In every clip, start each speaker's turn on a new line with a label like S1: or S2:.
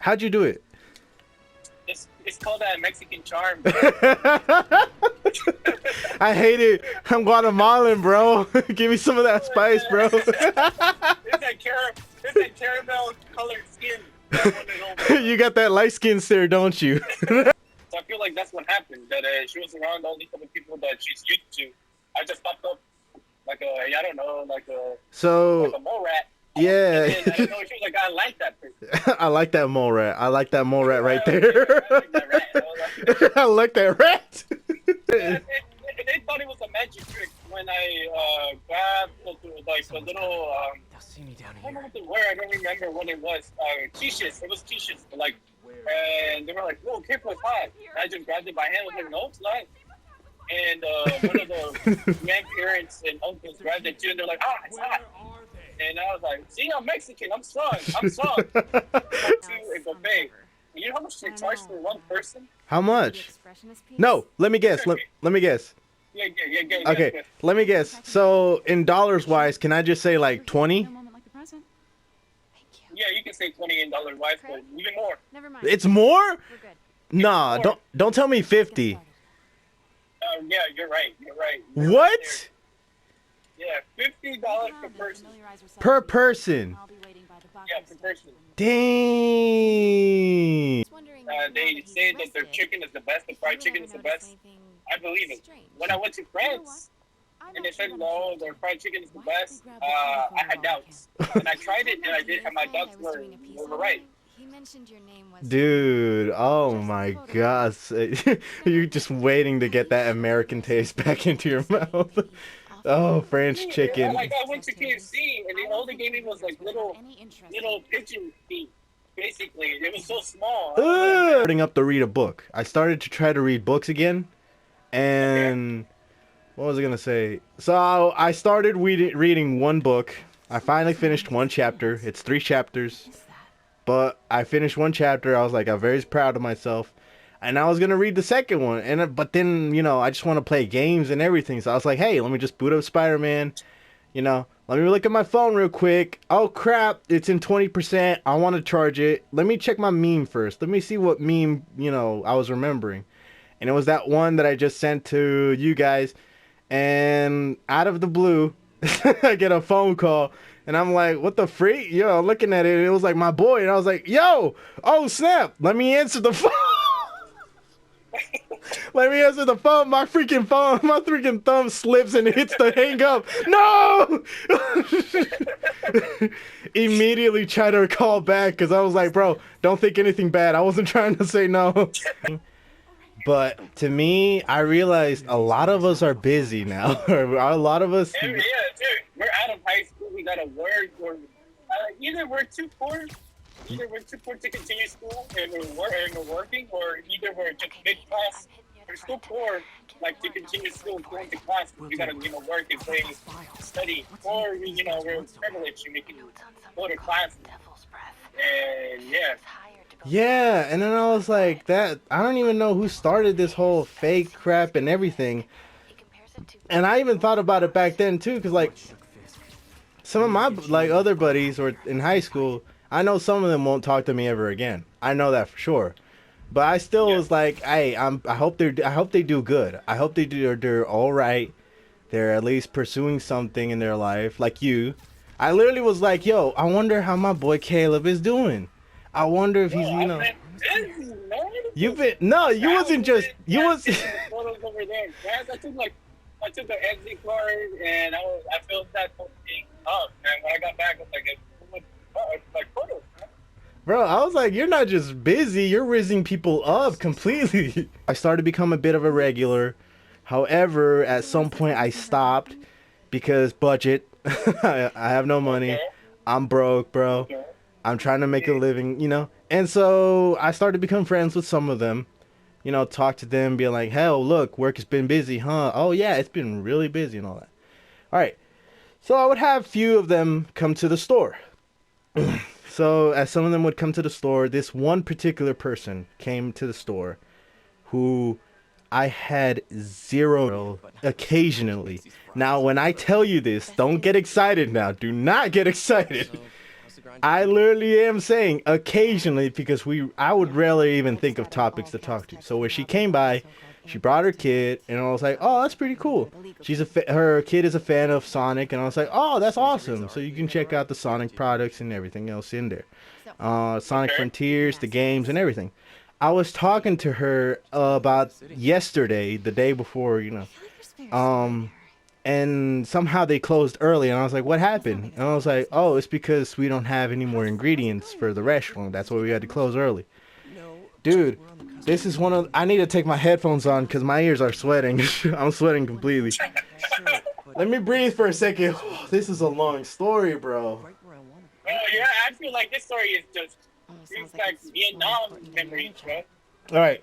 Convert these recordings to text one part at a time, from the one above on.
S1: How'd you do it?
S2: It's called a Mexican charm.
S1: I hate it. I'm Guatemalan, bro. Give me some of that spice, bro.
S2: It's that caramel colored skin.
S1: You got that light skin there, don't you?
S2: So I feel like that's what happened. That she was around all these other people that she's used to. I just popped up like I don't know, like a mole rat.
S1: Yeah.
S2: And then, I don't know. She was like, I like that person.
S1: I like that mole rat. I like that mole rat right there.
S2: I like that rat.
S1: I like that rat.
S2: They thought it was a magic trick when I grabbed like the little I don't know what they were. I don't remember what it was. T-shirts. It was T-shirts. Like, and they were like, "Whoa, careful, it's hot." I just grabbed it by hand. I was like, "No, it's not." And one of the grandparents and uncles grabbed it too, and they're like, "Ah, it's hot." And I was like, "See, I'm Mexican. I'm strong. I'm strong." To a buffet. You know how much they charge for one person?
S1: How much? No, let me guess. Let me guess.
S2: Yeah.
S1: Okay, let me guess. So, in dollars wise, can I just say like 20?
S2: Yeah, you can say 20 in dollar wise, but even more.
S3: Never mind.
S1: It's more?
S3: We're good.
S1: Nah, don't tell me 50.
S2: Yeah, you're right. You're right.
S1: What?
S2: Yeah, $50 per person.
S1: Per person.
S2: Yeah, per person.
S1: Dang.
S2: They say that their chicken is the best, the fried chicken is the best. I believe it. When I went to France, and they said, no, their fried chicken is the best, I had doubts. And I tried it, and I did, and my doubts were right.
S1: Dude, oh my gosh. You're just waiting to get that American taste back into your mouth. Oh, French chicken.
S2: Like, I went to KFC, and all they gave me was like little pigeon feet. Basically, it was so small.
S1: Starting up to read a book. I started to try to read books again, and what was I gonna say? So I started reading one book. I finally finished one chapter. It's 3 chapters, but I finished one chapter. I was like, I'm very proud of myself, and I was gonna read the second one. But then, I just want to play games and everything. So I was like, hey, let me just boot up Spider-Man. Let me look at my phone real quick. Oh crap, it's in 20%. I want to charge it. Let me check my meme first. Let me see what meme, I was remembering. And it was that one that I just sent to you guys. And out of the blue, I get a phone call. And I'm like, what the freak? Looking at it, it was like my boy. And I was like, yo, oh snap. Let me answer the phone. Let me answer the phone. My freaking thumb slips and hits the hang up. No! Immediately try to call back because I was like, bro, don't think anything bad. I wasn't trying to say no. But to me, I realized a lot of us are busy now. A lot of us.
S2: Yeah, dude, we're out of high school. We gotta work, or either we're too poor. Either we're too poor to continue school and we're working, or either we're just mid-class. We're still poor, like, to continue school and going to class. We gotta, work and play, study. Or, we're privileged and we can go to class. And, yeah.
S1: Yeah, and then I was like, I don't even know who started this whole fake crap and everything. And I even thought about it back then, too, because, like, some of my, like, other buddies or in high school, I know some of them won't talk to me ever again. I know that for sure. But I still was like, hey, I hope they do good. I hope they're all right. They're at least pursuing something in their life, like you. I literally was like, yo, I wonder how my boy Caleb is doing. I wonder if he's, You've been you wasn't just you was.
S2: Over there. I took the exit card and I filled that whole thing up. And when I got back, I was like photos.
S1: Bro, I was like, you're not just busy, you're raising people up completely. I started to become a bit of a regular. However, at some point I stopped because budget. I have no money. I'm broke, bro. I'm trying to make a living, And so I started to become friends with some of them. Talk to them, be like, hell, look, work has been busy, huh? Oh, yeah, it's been really busy and all that. All right. So I would have few of them come to the store. So as some of them would come to the store, this one particular person came to the store who I had zero occasionally. Now, when I tell you this, don't get excited now. Do not get excited. I literally am saying occasionally because I would rarely even think of topics to talk to. So when she came by, she brought her kid, and I was like, oh, that's pretty cool. Her kid is a fan of Sonic, and I was like, oh, that's awesome. So you can check out the Sonic products and everything else in there. Sonic Frontiers, the games, and everything. I was talking to her about yesterday, the day before, and somehow they closed early, and I was like, what happened? And I was like, oh, it's because we don't have any more ingredients for the restaurant. That's why we had to close early. Dude, this is I need to take my headphones on because my ears are sweating. I'm sweating completely. Let me breathe for a second. This is a long story, bro.
S2: Oh, yeah, I feel like this story is just brings back Vietnam memories, bro.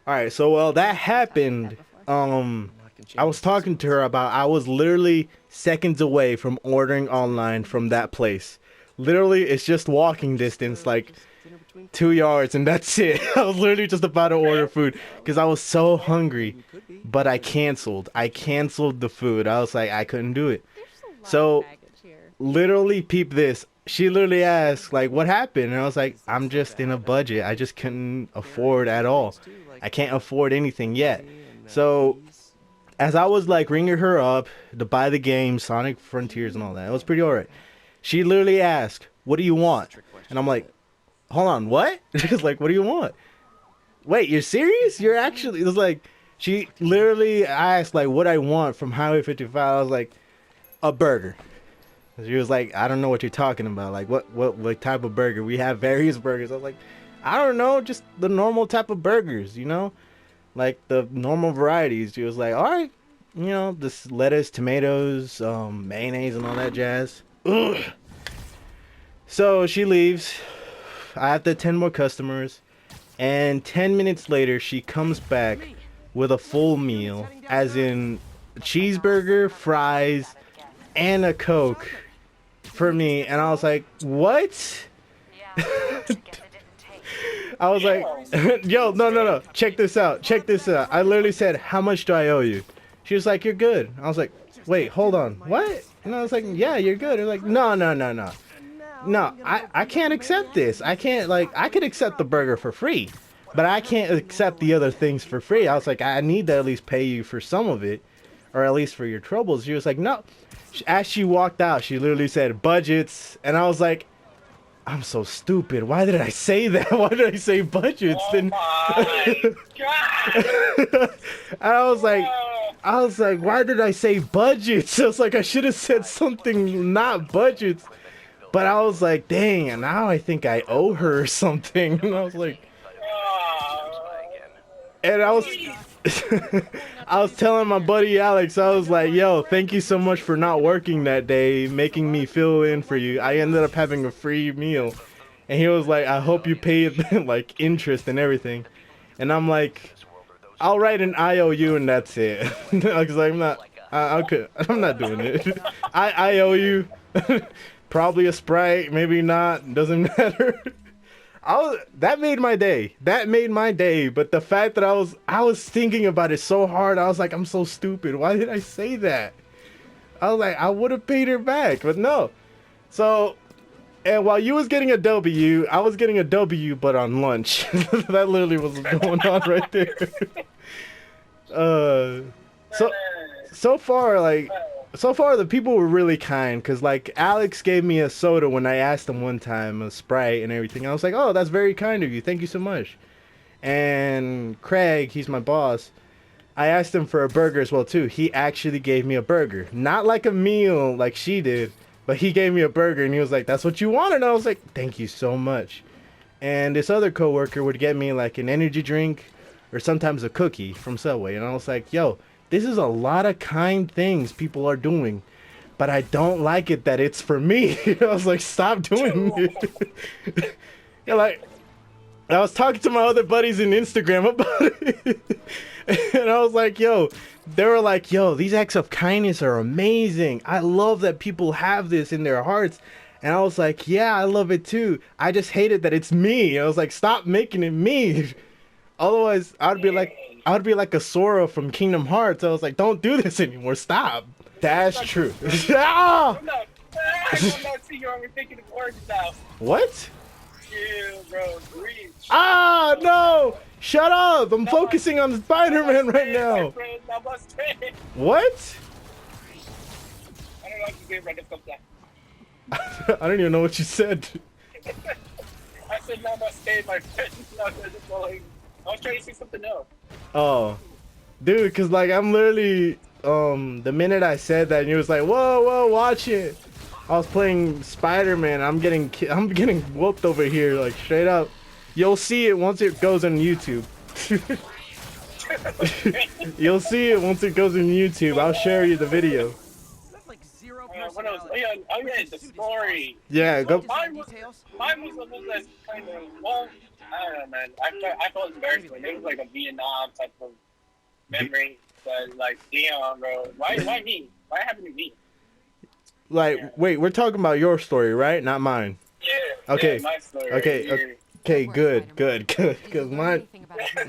S1: Alright, so well, that happened. I was talking to her about I was literally seconds away from ordering online from that place. Literally, it's just walking distance, like 2 yards, and that's it. I was literally just about to order food because I was so hungry, but I canceled. I canceled the food. I was like, I couldn't do it. So, literally, peep this. She literally asked, like, what happened? And I was like, I'm just in a budget. I just couldn't afford at all. I can't afford anything yet. So, as I was like ringing her up to buy the game, Sonic Frontiers and all that, it was pretty alright. She literally asked, what do you want? And I'm like, hold on, what? She's like, what do you want? Wait, you're serious? You're actually, it was like, she literally asked like what I want from Highway 55. I was like, a burger. She was like, I don't know what you're talking about. Like, what type of burger? We have various burgers. I was like, I don't know, just the normal type of burgers, like the normal varieties. She was like, all right, this lettuce, tomatoes, mayonnaise, and all that jazz. Ugh. So she leaves. I have to attend more customers, and 10 minutes later, she comes back with a full meal, as in cheeseburger, fries, and a Coke for me. And I was like, what? I was like, yo, no. Check this out. I literally said, how much do I owe you? She was like, you're good. I was like, wait, hold on. What? And I was like, yeah, you're good. They're like, no. No, I can't accept this. I can't, I could accept the burger for free, but I can't accept the other things for free. I was like, I need to at least pay you for some of it, or at least for your troubles. She was like, no. As she walked out, she literally said, budgets. And I was like, I'm so stupid. Why did I say that? Why did I say budgets?
S2: Oh my God.
S1: And I was like, why did I say budgets? I was like, I should have said something not budgets. But I was like, dang, and now I think I owe her or something. And I was like, and I was telling my buddy Alex, I was like, yo, thank you so much for not working that day, making me fill in for you. I ended up having a free meal. And he was like, I hope you paid like interest and everything. And I'm like, I'll write an IOU and that's it. Because I'm not doing it. I owe you. Probably a Sprite, maybe not, doesn't matter. That made my day. But the fact that I was thinking about it so hard, I was like, I'm so stupid. Why did I say that? I was like, I would have paid her back, but no. So, and while you was getting a W, I was getting a W, but on lunch. That literally was going on right there. So far, the people were really kind, because, Alex gave me a soda when I asked him one time, a Sprite and everything. I was like, oh, that's very kind of you. Thank you so much. And Craig, he's my boss, I asked him for a burger as well, too. He actually gave me a burger. Not like a meal like she did, but he gave me a burger, and he was like, that's what you wanted. And I was like, thank you so much. And this other coworker would get me, an energy drink or sometimes a cookie from Subway. And I was like, yo, this is a lot of kind things people are doing, but I don't like it that it's for me. I was like, stop doing it. I was talking to my other buddies in Instagram about it. And I was like, they were like, these acts of kindness are amazing. I love that people have this in their hearts. And I was like, yeah, I love it too. I just hate it that it's me. I was like, stop making it me. Otherwise, I'd be like a Sora from Kingdom Hearts. I was like, don't do this anymore. Stop. That's true. Ah!
S2: I'm not seeing you. I'm thinking of words now.
S1: What?
S2: Chill, bro. Breathe.
S1: Ah, no! Shut up! I'm focusing on Spider-Man right now.
S2: My friend, namaste.
S1: What?
S2: I don't know if you get ready to come back.
S1: I don't even know what you said.
S2: I said namaste, my friend. I was trying to say something else.
S1: Oh, dude, cause like I'm literally the minute I said that, and you was like, whoa, watch it. I was playing Spider-Man. I'm getting whooped over here, like straight up. You'll see it once it goes on YouTube. You'll see it once it goes on YouTube. I'll share you the video.
S2: What else? Oh yeah, the story.
S1: Yeah, go.
S2: Mine was a little less kind of, well, I don't know, man. I felt embarrassed. It was like a Vietnam type of memory. But like, damn, bro. Why me? Why happened to me?
S1: Like, wait, we're talking about your story, right? Not mine.
S2: Yeah.
S1: Okay.
S2: Yeah, my story.
S1: Okay, good. Cause mine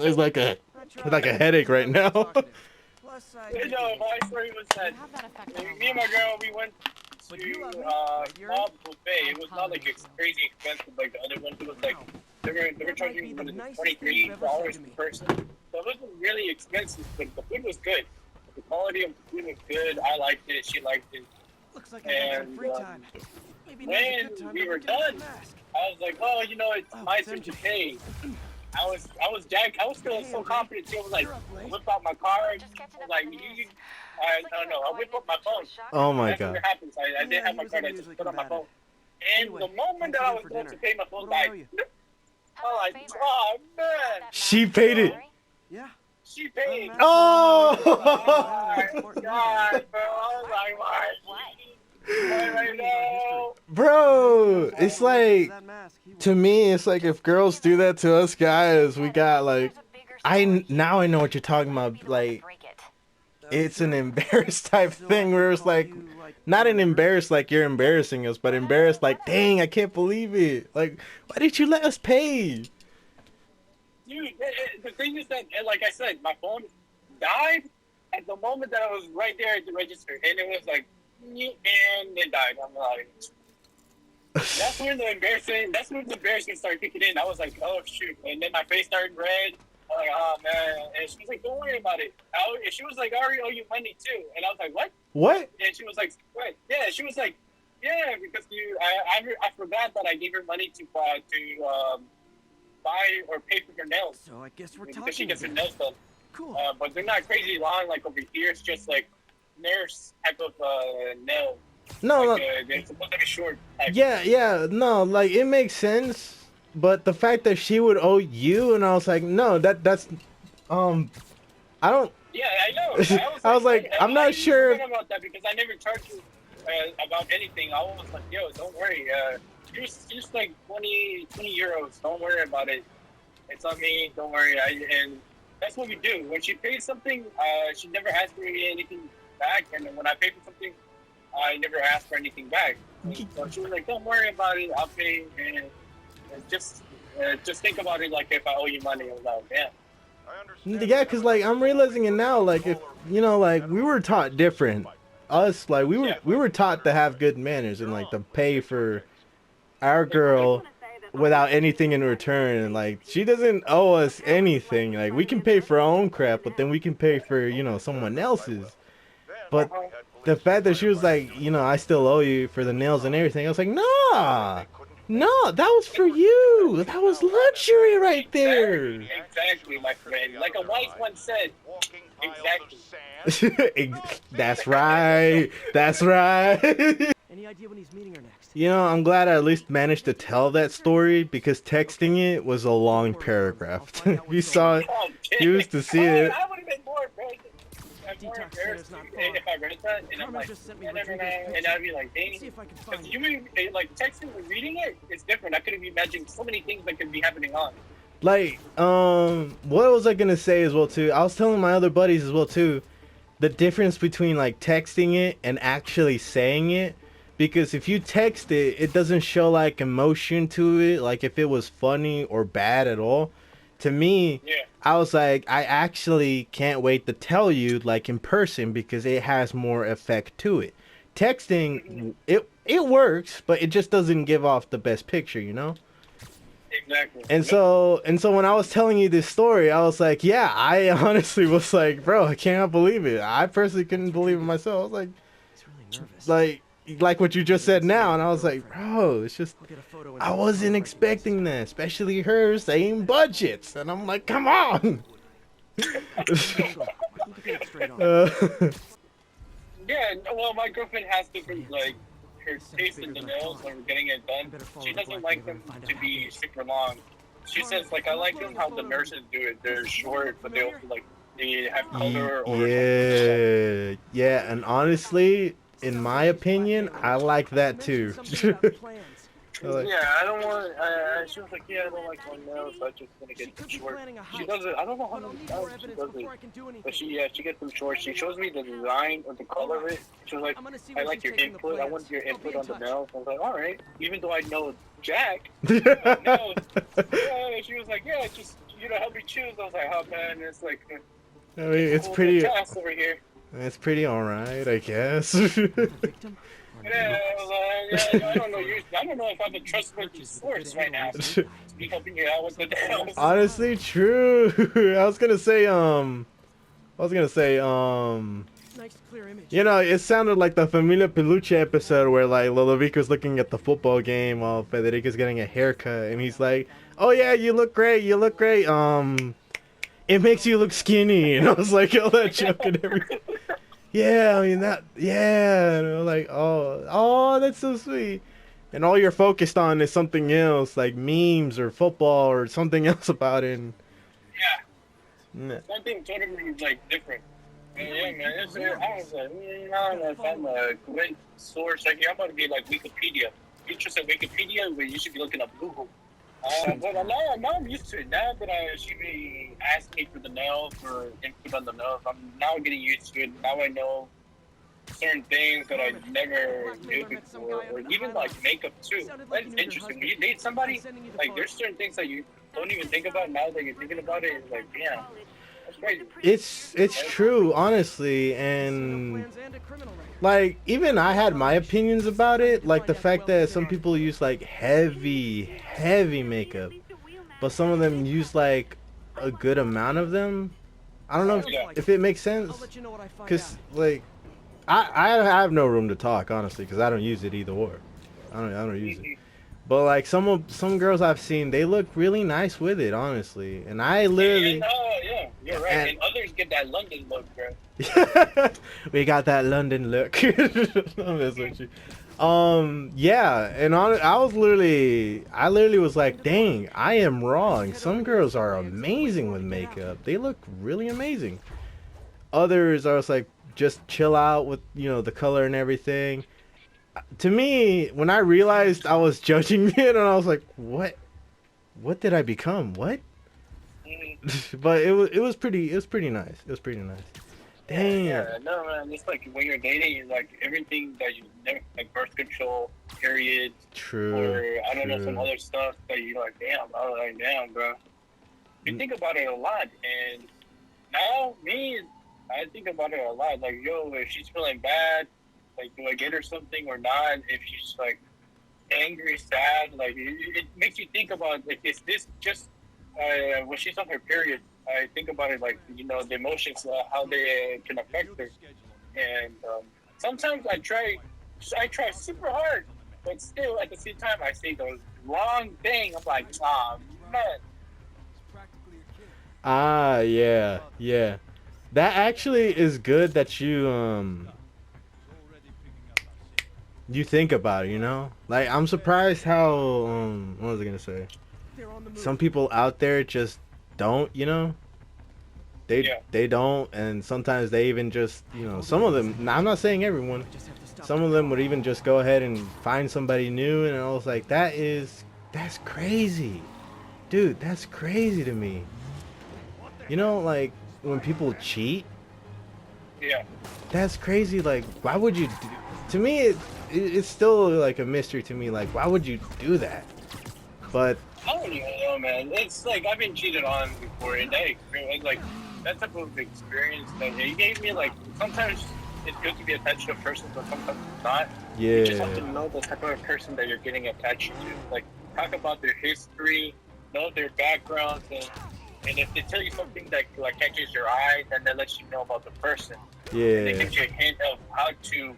S1: is like a headache right now.
S2: You know, my story was that me and my girl, we went to small buffet. It was not like it's crazy expensive like the other ones. It was like they were charging $23 per person. So it wasn't really expensive, but the food was good. The quality of the food was good. I liked it. She liked it. And when we were done, I was like, oh, you know, it's my turn to pay. I was feeling so confident. She was like, whip out my card. I was like, I don't know. I whip up my phone.
S1: Oh my
S2: That's
S1: god.
S2: what happens. I didn't have my card. I just put on my phone. And the moment that I was going to pay, my phone died. I'm like, oh man.
S1: She paid it.
S3: Yeah.
S2: She paid.
S1: Oh.
S2: Oh my god, bro. I was like, why? Right now.
S1: Bro, it's like, to me, it's like if girls do that to us guys, we got like, now I know what you're talking about. Like, it's an embarrassed type thing where it's like, not an embarrassed like you're embarrassing us, but embarrassed like, dang, I can't believe it. Like, why did you let us pay?
S2: Dude, the thing is that, like I said, my phone died at the moment that I was right there at the register, and it was like, and it died. I'm like, that's when the embarrassment started kicking in. I was like, oh shoot, and then my face started red. I'm like, oh man, and she was like, don't worry about it. And she was like, I already owe you money too, and I was like, what?
S1: What?
S2: And she was like, what? Yeah, she was like, yeah, because I forgot that I gave her money to buy or pay for her nails.
S3: So I guess we're talking.
S2: Because she gets her nails done.
S3: Cool.
S2: But they're not crazy long like over here. It's just like nurse type of nail.
S1: No,
S2: like, they're supposed to be short.
S1: No, like it makes sense. But the fact that she would owe you, and I was like, no, that's I don't.
S2: Yeah, I know.
S1: I was like, I'm not sure
S2: about that because I never charged you about anything. I was like, yo, don't worry. Just like 20 euros. Don't worry about it. It's on me. Don't worry. And that's what we do. When she pays something, she never asks for anything back. And then when I pay for something, I never ask for anything back. So she was like, don't worry about it. I'll pay. And just think about it like if I owe you money. I was like, yeah.
S1: Yeah, because like I'm realizing it now. Like if you know, like we were taught different. Us, like we were taught to have good manners and like to pay for our girl without anything in return. And like she doesn't owe us anything. Like we can pay for our own crap, but then we can pay for someone else's. But the fact that she was like, I still owe you for the nails and everything, I was like, nah. No, that was for you. That was luxury right there.
S2: Exactly, my friend. Like a wife once said. Exactly.
S1: That's right. That's right.
S3: Any idea when he's meeting her next?
S1: I'm glad I at least managed to tell that story because texting it was a long paragraph. If you saw it, you used to see it.
S2: I would have been more embarrassed. If I read that, and I'm like, and I'd be like, dang. Because like texting and reading it, it's different. I could have imagined so many things that could be happening on.
S1: Like, what was I gonna say as well too? I was telling my other buddies as well too, the difference between like texting it and actually saying it. Because if you text it, it doesn't show like emotion to it, like if it was funny or bad at all. To me, I was like, I actually can't wait to tell you like in person because it has more effect to it. Texting, it works, but it just doesn't give off the best picture, you know.
S2: Exactly.
S1: And so when I was telling you this story, I was like, yeah, I honestly was like, bro, I cannot believe it. I personally couldn't believe it myself. I was like,
S3: He's really nervous.
S1: like what you just said now, and I was like, bro, it's just
S3: I'll get a photo and
S1: I
S3: send it
S1: wasn't
S3: to her
S1: expecting that, especially her saying budgets, and I'm like, come on.
S3: I can get it straight on.
S2: Yeah, well, my girlfriend has different, like, her taste in the nails when we're getting it done. She doesn't like them to be super long. She says, like, I like them how the nurses do it. They're short, but they also, like, they have color or
S1: Yeah, yeah, and honestly, in my opinion, I like that too. Like,
S2: yeah, I don't want. She was like, yeah, I don't like long nails, so I'm just gonna get them short. She does it. I don't know how many times she does it, but she gets them short. She shows me the design or the color of it. She was like, I like your input. I want your input on the nails. I was like, all right. Even though I know Jack, no. Yeah, she was like, yeah, just help me choose. I was like, oh man, it's like.
S1: I mean, it's
S2: cool
S1: pretty.
S2: task over here.
S1: It's pretty alright, I guess.
S2: Yeah, I don't know. I don't know if I'm a trustworthy source right now. Be helping you out with the nails.
S1: Honestly, true. I was gonna say,
S3: Nice clear image.
S1: you know, it sounded like the Familia Peluche episode where like Ludovico's looking at the football game while Federico's getting a haircut, and he's like, "Oh yeah, you look great. You look great. It makes you look skinny." And I was like, all that joke and everything. Yeah, I mean that. Yeah, and I was like, oh, that's so sweet. And all you're focused on is something else, like memes or football or something else about it. And,
S2: Yeah, something totally like different. And yeah, man, I was like, I don't know if I'm a great source. Like, I'm gonna be like Wikipedia. If you're interested in Wikipedia, well, you should be looking up Google. But now I'm used to it. Now that she be asking me for the nails or input on the nails, I'm now getting used to it. Now I know certain things that I never knew before, or even like makeup too. That's interesting. When you date somebody, like there's certain things that you don't even think about now that you're thinking about it. It's like, damn, that's crazy.
S1: it's true, honestly, and like even I had my opinions about it, like the fact that some people use like heavy makeup, but some of them use like a good amount of them. I don't know if it makes sense, because like I have no room to talk, honestly, because I don't use it either or. I don't use it. But like some girls I've seen, they look really nice with it, honestly. And I literally.
S2: Yeah, you're right. And others get that London look, bro.
S1: We got that London look. I'm messing with you. Yeah, and I literally was like, dang, I am wrong. Some girls are amazing with makeup. They look really amazing. Others are like, just chill out with, the color and everything. To me, when I realized I was judging it, and I was like, what did I become? What? But it was pretty nice. It was pretty nice. Damn.
S2: Yeah, no, man. It's like when you're dating, it's like everything that you never, like birth control, periods,
S1: true,
S2: or I don't know, some other stuff that you're like, damn, I was like, damn, bro. You think about it a lot, and now I think about it a lot. Like, yo, if she's feeling bad, like, do I get her something or not? If she's like angry, sad, like it makes you think about, like, is this just when she's on her period? I think about it like, the emotions, how they can affect her. And sometimes I try super hard, but still at the same time I say the wrong thing. I'm like, man.
S1: Yeah. That actually is good that you think about it, Like, I'm surprised how what was I gonna say? Some people out there just don't, They don't, and sometimes they even just, some of them, I'm not saying everyone, some of them would even just go ahead and find somebody new, and I was like, that's crazy. Dude, that's crazy to me. Like, when people cheat,
S2: yeah,
S1: that's crazy. Like, why would you to me, it's still like a mystery to me, like, why would you do that? But
S2: I don't even know, man. It's like I've been cheated on before, and that experience, like that type of experience that he gave me, like sometimes it's good to be attached to a person, but sometimes it's not. You just have to
S1: Yeah.
S2: know the type of person that you're getting attached to. Like, talk about their history, know their backgrounds, and if they tell you something that like catches your eye, then that lets you know about the person. And it
S1: Yeah.
S2: gives you a hint of how to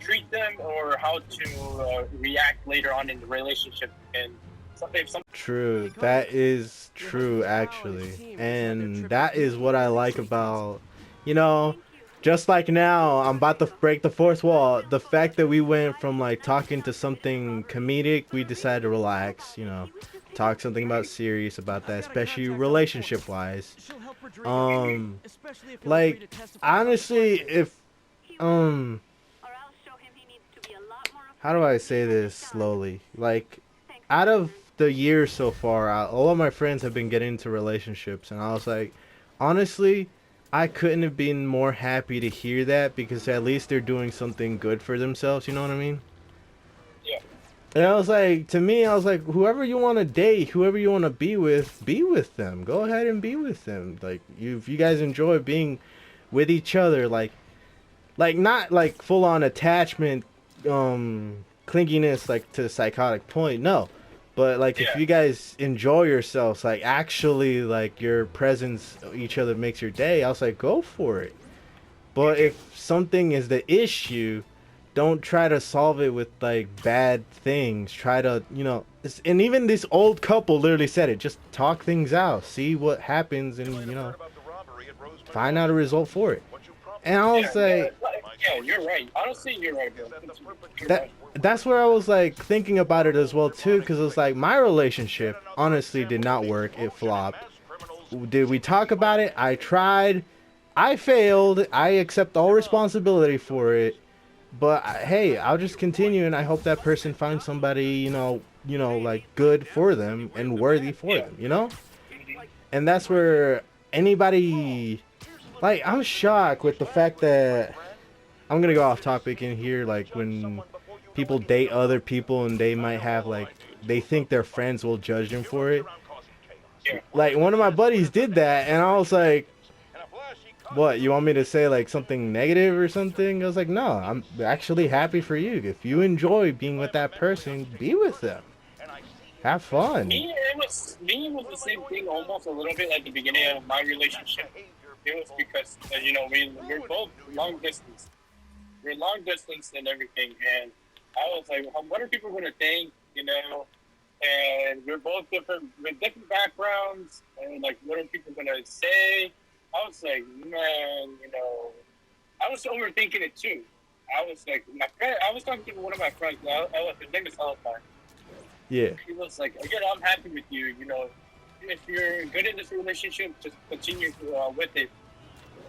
S2: treat them or how to react later on in the relationship. And if some
S1: True. That is true, actually. And that is what I like about, you know, just like now, I'm about to break the fourth wall. The fact that we went from like talking to something comedic, we decided to relax, talk something about serious about that, especially relationship wise. Um, like, honestly, if, um, how do I say this slowly? Like, out of the years so far, all of my friends have been getting into relationships, and I was like, honestly, I couldn't have been more happy to hear that because at least they're doing something good for themselves. You know what I mean?
S2: yeah,
S1: And I was like, to me, I was like, whoever you want to date, whoever you want to be with them. Go ahead and be with them. Like, if you guys enjoy being with each other, like not like full on attachment, clinginess, like to the psychotic point. No, but like if
S2: yeah,
S1: you guys enjoy yourselves, like actually like your presence each other makes your day, I was like, go for it. But if something is the issue, don't try to solve it with like bad things. Try to, and even this old couple literally said it. Just talk things out, see what happens, and find out a result for it. And I was like,
S2: yeah. You're right. Honestly, you're right, bro. You're
S1: that
S2: right.
S1: that's where I was like thinking about it as well too, because it was like my relationship honestly did not work. It flopped. Did we talk about it? I tried. I failed. I accept all responsibility for it. But hey, I'll just continue, and I hope that person finds somebody, like good for them and worthy for
S2: Yeah.
S1: them. And that's where anybody, like, I'm shocked with the fact that I'm gonna go off topic in here, like when people date other people and they might have like they think their friends will judge them for it.
S2: Yeah.
S1: Like one of my buddies did that, and I was like, "What? You want me to say like something negative or something?" I was like, "No, I'm actually happy for you. If you enjoy being with that person, be with them. Have fun."
S2: Me, it was the same thing almost a little bit at the beginning of my relationship. It was because we're both long distance. We're long distance and everything, and I was like, what are people gonna think? And we're both different with different backgrounds, and like, what are people gonna say? I was like, man, I was overthinking it too. I was like, my friend. I was talking to one of my friends. His name is Alpine.
S1: Yeah.
S2: He was like, again, I'm happy with you. If you're good in this relationship, just continue with it.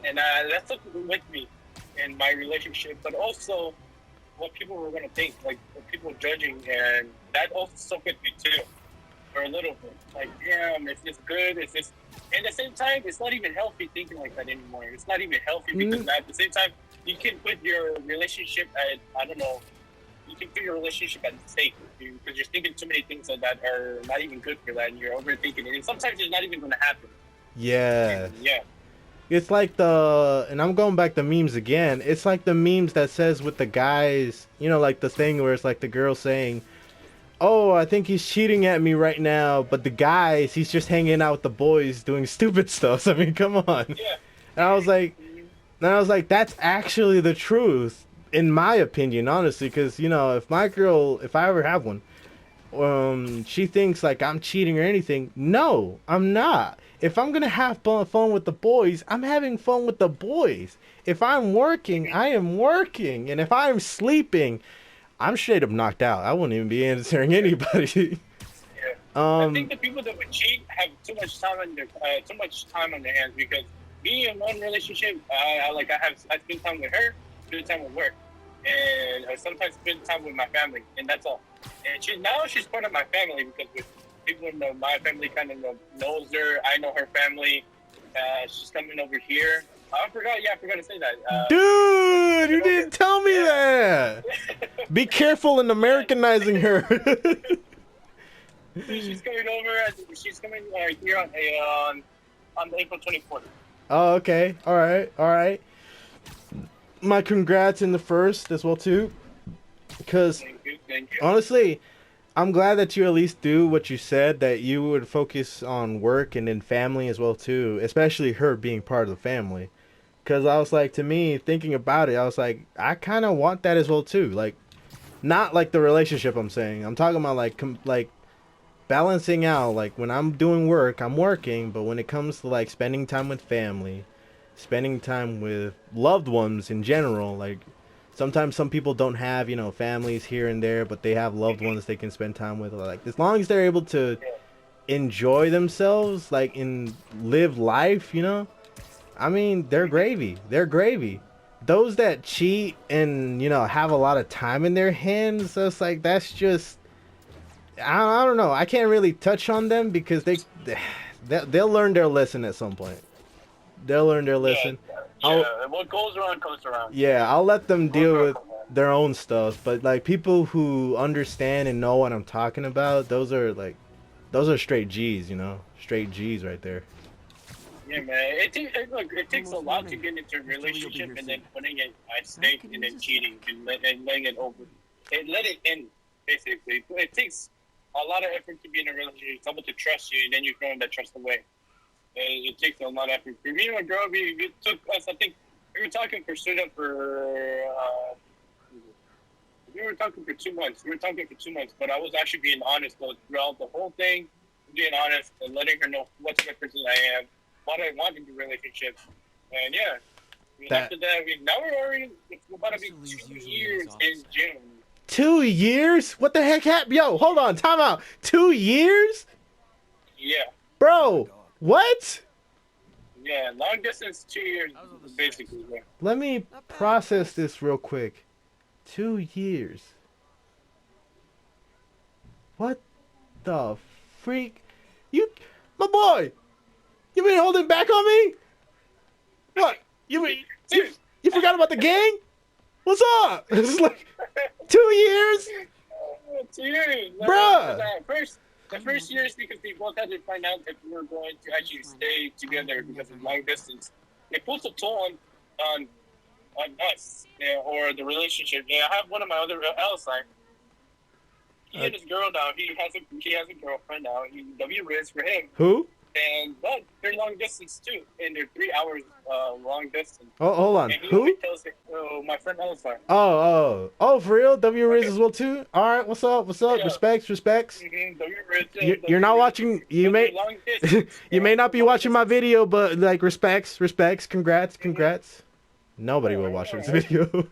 S2: And that's what with me in my relationship. But also, what people were gonna think, like what people judging, and that also stuck with me too for a little bit. Like, damn, is this good? Is this? And at the same time, it's not even healthy thinking like that anymore. It's not even healthy because at the same time, you can put your relationship at, I don't know, you can put your relationship at stake because you're thinking too many things that are not even good for that, and you're overthinking it. And sometimes it's not even going to happen.
S1: Yeah.
S2: Yeah.
S1: It's like and I'm going back to memes again. It's like the memes that says with the guys, like the thing where it's like the girl saying, "Oh, I think he's cheating at me right now," but the guys, he's just hanging out with the boys doing stupid stuff. I mean, come on.
S2: Yeah.
S1: And I was like, that's actually the truth, in my opinion, honestly, because if my girl, if I ever have one, she thinks like I'm cheating or anything. No, I'm not. If I'm gonna have fun with the boys, I'm having fun with the boys. If I'm working, I am working, and if I'm sleeping, I'm straight up knocked out. I wouldn't even be answering anybody.
S2: Yeah. I think the people that would cheat have too much time on their hands because me in one relationship, I spend time with her, spend time with work, and I sometimes spend time with my family, and that's all. And she's part of my family because with people in my family kind of knows her. I know her family. She's coming over here. I forgot to say that.
S1: Dude, you didn't tell me that. Be careful in Americanizing her.
S2: She's coming over. She's coming here on April 24th.
S1: Oh, okay. All right. My congrats in the first as well too. Because
S2: Thank you. Thank you.
S1: honestly, I'm glad that you at least do what you said, that you would focus on work and then family as well too, especially her being part of the family. Because I was like, to me, thinking about it, I was like, I kind of want that as well too. Like, not like the relationship I'm saying. I'm talking about like like balancing out. Like when I'm doing work, I'm working, but when it comes to like spending time with family, spending time with loved ones in general, like sometimes some people don't have, you know, families here and there, but they have loved ones they can spend time with. Like as long as they're able to enjoy themselves, like and live life, you know. I mean, they're gravy. They're gravy. Those that cheat and, you know, have a lot of time in their hands, that's like that's just I don't know. I can't really touch on them because they'll learn their lesson at some point. They'll learn their
S2: Yeah,
S1: lesson. I'll
S2: yeah. What goes around comes around.
S1: Yeah, I'll let them
S2: Goes
S1: deal
S2: around
S1: with
S2: comes around.
S1: their own stuff, but like people who understand and know what I'm talking about, those are straight G's, you know? Straight G's right there.
S2: Yeah, man. It takes a lot to get into a relationship and then putting it at stake and then cheating and letting it over. And let it in, basically. It takes a lot of effort to be in a relationship, someone to trust you, and then you throw that trust away. It takes a lot of effort. For me and my girl, we took us, I think, we were talking for straight up for, we were talking for 2 months. But I was actually being honest though, throughout the whole thing, being honest and letting her know what type of person I am, what I want in the relationship. And yeah, after that, now we're already, it's about to be 2 years in June.
S1: 2 years? What the heck happened? Yo, hold on, time out. 2 years?
S2: Yeah.
S1: Bro, what?
S2: Yeah, long distance, 2 years, basically. Yeah.
S1: Let me process this real quick. 2 years. What the freak? You, my boy, you been holding back on me? What? You forgot about the gang? What's up? It's like 2 years?
S2: 2 years.
S1: Bruh.
S2: The first year is because we both had to find out if we were going to actually stay together because of long distance. It puts a toll on us, yeah, or the relationship. Yeah, I have one of my other LSI. He and his girl now. He has a girlfriend now. W Riz for him.
S1: Who?
S2: But they're long distance too, and they're 3 hours long distance.
S1: Oh, hold on.
S2: And he
S1: Who?
S2: always tells it, my friend LSI.
S1: Oh, for real? W Riz as well too? All right, what's up?
S2: Yeah.
S1: Respects.
S2: Mm-hmm.
S1: You're not watching. You may you may not be watching my video, but like respects. Congrats. Nobody will watch this video.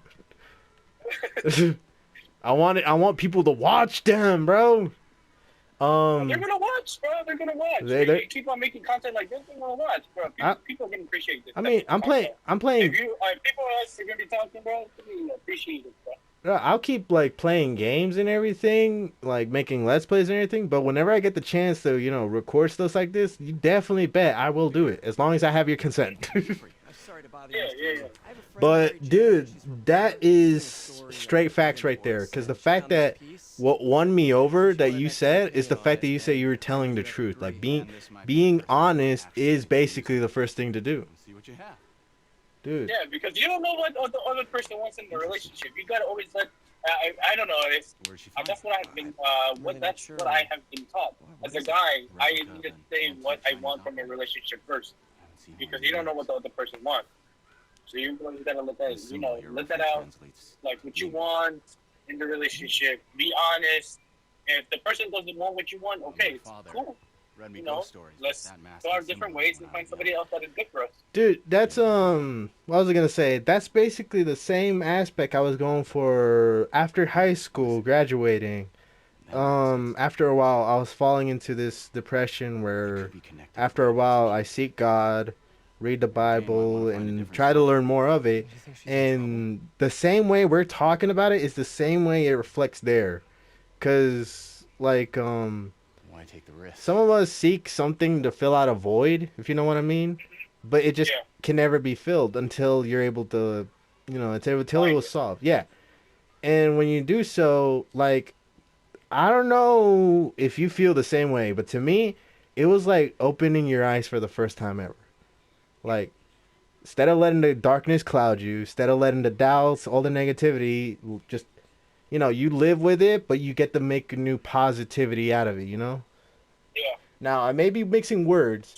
S1: I want people to watch them, bro.
S2: They're gonna watch, bro. They're gonna watch. You keep on making content like this, they're gonna watch, bro. People are gonna appreciate this.
S1: I mean, I'm playing.
S2: If people else are gonna be talking, bro, they appreciate it, bro.
S1: I'll keep like playing games and everything, like making let's plays and everything. But whenever I get the chance to, you know, record stuff like this, you definitely bet I will do it as long as I have your consent.
S2: Yeah.
S1: But dude, that is straight facts right there. Because the fact that what won me over that you said is the fact that you say you were telling the truth. Like being honest is basically the first thing to do. Dude.
S2: Yeah, because you don't know what the other person wants in the relationship. You gotta always let. I don't know. That's what I've been. That's what I have been taught. As a guy, I need to say what I want from a relationship first, because you don't know what the other person wants. So you gotta let that out, like what you want in the relationship. Be honest. And if the person doesn't want what you want, okay, it's cool. You know, let's go our different ways and find somebody else that is good for us.
S1: Dude, that's what was I gonna say? That's basically the same aspect I was going for after high school, graduating. After a while, I was falling into this depression where, after a while, I seek God, read the Bible, and try to learn more of it. And the same way we're talking about it is the same way it reflects there, cause like
S3: Why take the risk?
S1: some of us seek something to fill out a void, if you know what I mean, but it just can never be filled until you're able to, you know, until it was solved. Yeah, and when you do so, like, I don't know if you feel the same way, but to me, it was like opening your eyes for the first time ever. Like, instead of letting the darkness cloud you, instead of letting the doubts, all the negativity, just you know, you live with it, but you get to make a new positivity out of it, you know?
S2: Yeah.
S1: Now, I may be mixing words,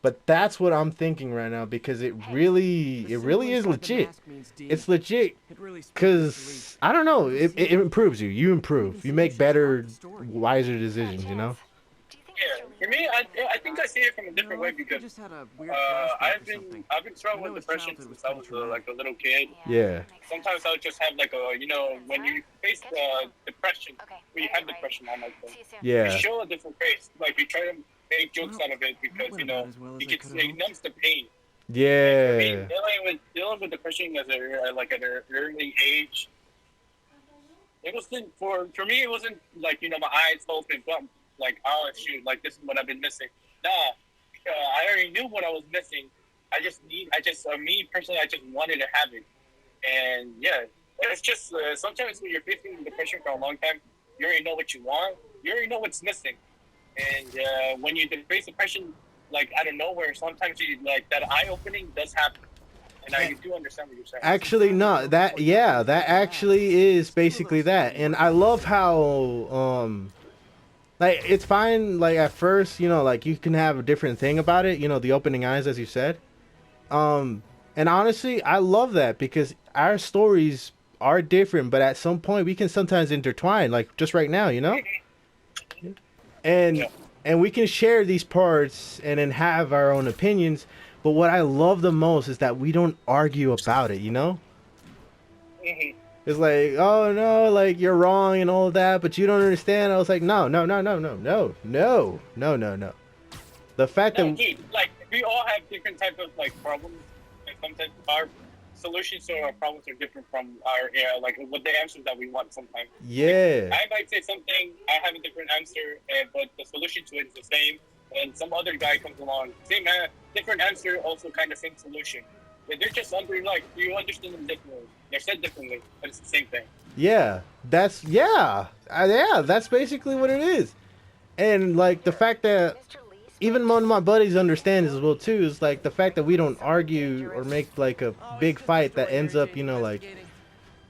S1: but that's what I'm thinking right now because it really is legit. It's legit because, I don't know, it improves you. You improve. You make better, wiser decisions, you know?
S2: Yeah, for me, I think I see it from a different way because
S3: just had a weird flashback
S2: I've been struggling with depression since I was like a little kid.
S1: Yeah.
S2: Sometimes I would just have like a when you face depression, when you have depression on like you
S1: Yeah.
S2: show a different face. Like you try to make jokes out of it because it numbs the pain. For me,
S1: Yeah.
S2: dealing with depression as at an early age, it wasn't for me. It wasn't like my eyes open, but like, oh shoot, like this is what I've been missing. Nah, I already knew what I was missing. Me personally, I just wanted to have it. And yeah, it's just sometimes when you're facing depression for a long time, you already know what you want. You already know what's missing. And when you face depression, like out of nowhere, sometimes you like that eye opening does happen. And I do understand what you're saying.
S1: Actually, no. That actually is basically that. And I love how like it's fine like at first, you know, like you can have a different thing about it, you know, the opening eyes as you said. And honestly, I love that because our stories are different, but at some point we can sometimes intertwine, like just right now, you know? And
S2: Yeah.
S1: and we can share these parts and then have our own opinions. But what I love the most is that we don't argue about it, you know?
S2: Mm-hmm.
S1: It's like, oh no, like you're wrong and all of that, but you don't understand. I was like, no. The fact
S2: No,
S1: that,
S2: dude, like we all have different type of like problems, and sometimes our solutions to our problems are different from our like what the answers that we want. Sometimes,
S1: yeah,
S2: I might say something, I have a different answer, but the solution to it is the same. And some other guy comes along, same different answer, also kind of same solution. But they're just like you understand them differently. They're said differently, but it's the same thing.
S1: yeah, that's basically what it is. And like the fact that even one of my buddies understands as well too is like the fact that we don't argue or make like a big fight that ends up, you know, like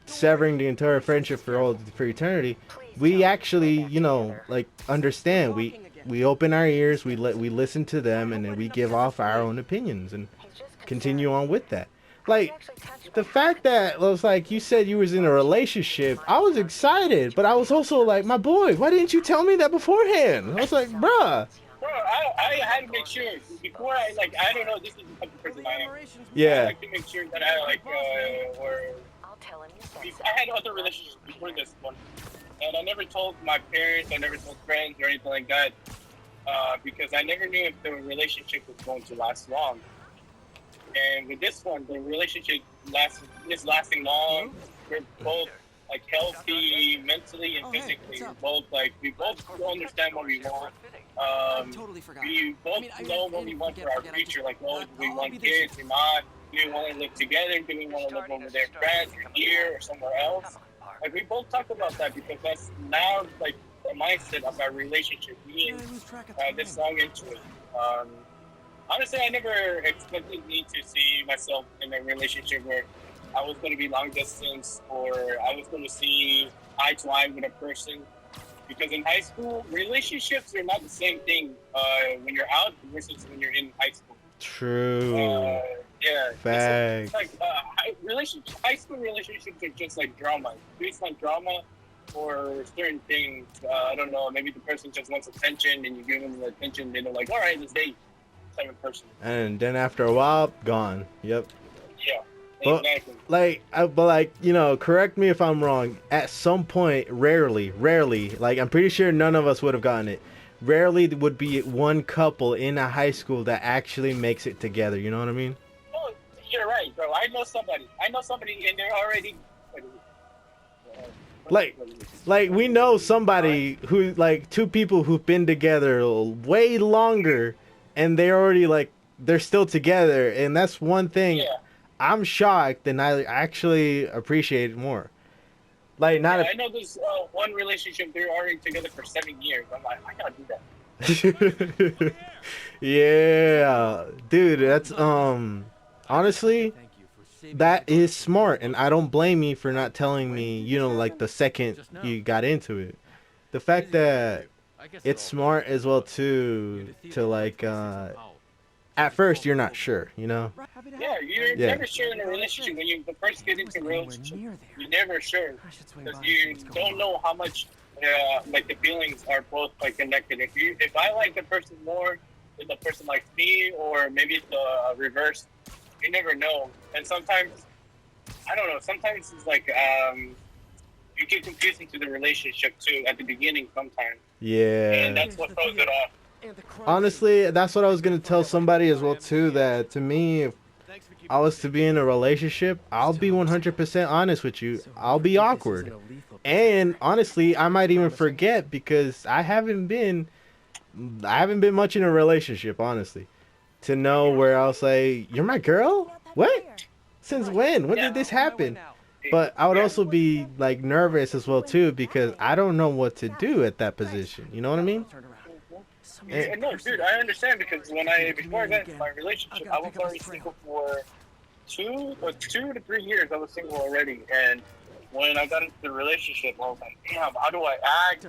S1: severing the entire friendship for eternity. We actually, you know, like understand. We open our ears, we listen to them, and then we give off our own opinions and continue on with that. Like the fact that it was like you said you was in a relationship, I was excited, but I was also like, my boy, why didn't you tell me that beforehand? I was like, bruh.
S2: Bro, I had to make sure before I don't know, this is the type of person I am. I
S1: Yeah.
S2: like to make sure that I I had other relationships before this one, and I never told my parents, I never told friends or anything like that, because I never knew if the relationship was going to last long. And with this one, the relationship is lasting long. We're both like healthy mentally and physically. We both understand what we want. We both know what we want for our future. Like, do we want kids or not? Do we want to live together? Do we want to live over there, friends, or here, or somewhere else? Like, we both talk about that because that's now like the mindset of our relationship. Being this long into it. Honestly, I never expected me to see myself in a relationship where I was going to be long distance or I was going to see eye to eye with a person. Because in high school, relationships are not the same thing when you're out versus when you're in high school.
S1: True.
S2: Yeah.
S1: Facts.
S2: It's like high school relationships are just like drama. Based on drama or certain things. I don't know, maybe the person just wants attention and you give them the attention and they're like, all right, let's date. Type of person.
S1: And then after a while, gone. Yep.
S2: Yeah.
S1: But
S2: Exactly.
S1: like, you know, correct me if I'm wrong. At some point, rarely, like I'm pretty sure none of us would have gotten it. Rarely would be one couple in a high school that actually makes it together. You know what I mean?
S2: Oh, you're right, bro. I know somebody, and they're already.
S1: Like we know somebody who like two people who've been together way longer, and they're already like they're still together, and that's one thing.
S2: Yeah.
S1: I'm shocked, and I actually appreciate it more. Like not.
S2: I know this one relationship. They're already together for 7 years. I'm like, I gotta do that.
S1: Yeah, dude. That's honestly, that is smart, and I don't blame you for not telling me, you know, like the second you got into it. The fact that it's smart as well too to like at first you're not sure, you know?
S2: Yeah, you're
S1: Yeah.
S2: never sure in a relationship. When you first get into a relationship, you're never sure because you don't know how much like the feelings are both like connected. If I like the person more than the person likes me, or maybe it's the reverse, you never know. And sometimes I don't know. Sometimes it's like you get confused into the relationship too at the beginning sometimes, and
S1: Yeah.
S2: that's what throws it off.
S1: Honestly, that's what I was gonna tell somebody as well too. That to me, if I was to be in a relationship, I'll be 100% honest with you. I'll be awkward, and honestly, I might even forget because I haven't been much in a relationship, honestly, to know where I'll say, "You're my girl." What? Since when? When did this happen? But I would
S2: Yeah.
S1: also be like nervous as well too because I don't know what to do at that position. You know what I mean?
S2: Yeah, no, dude, I understand because before I got into my relationship, I was already single for 2 to 3 years. I was single already, and when I got into the relationship, I was like, damn, how do I act?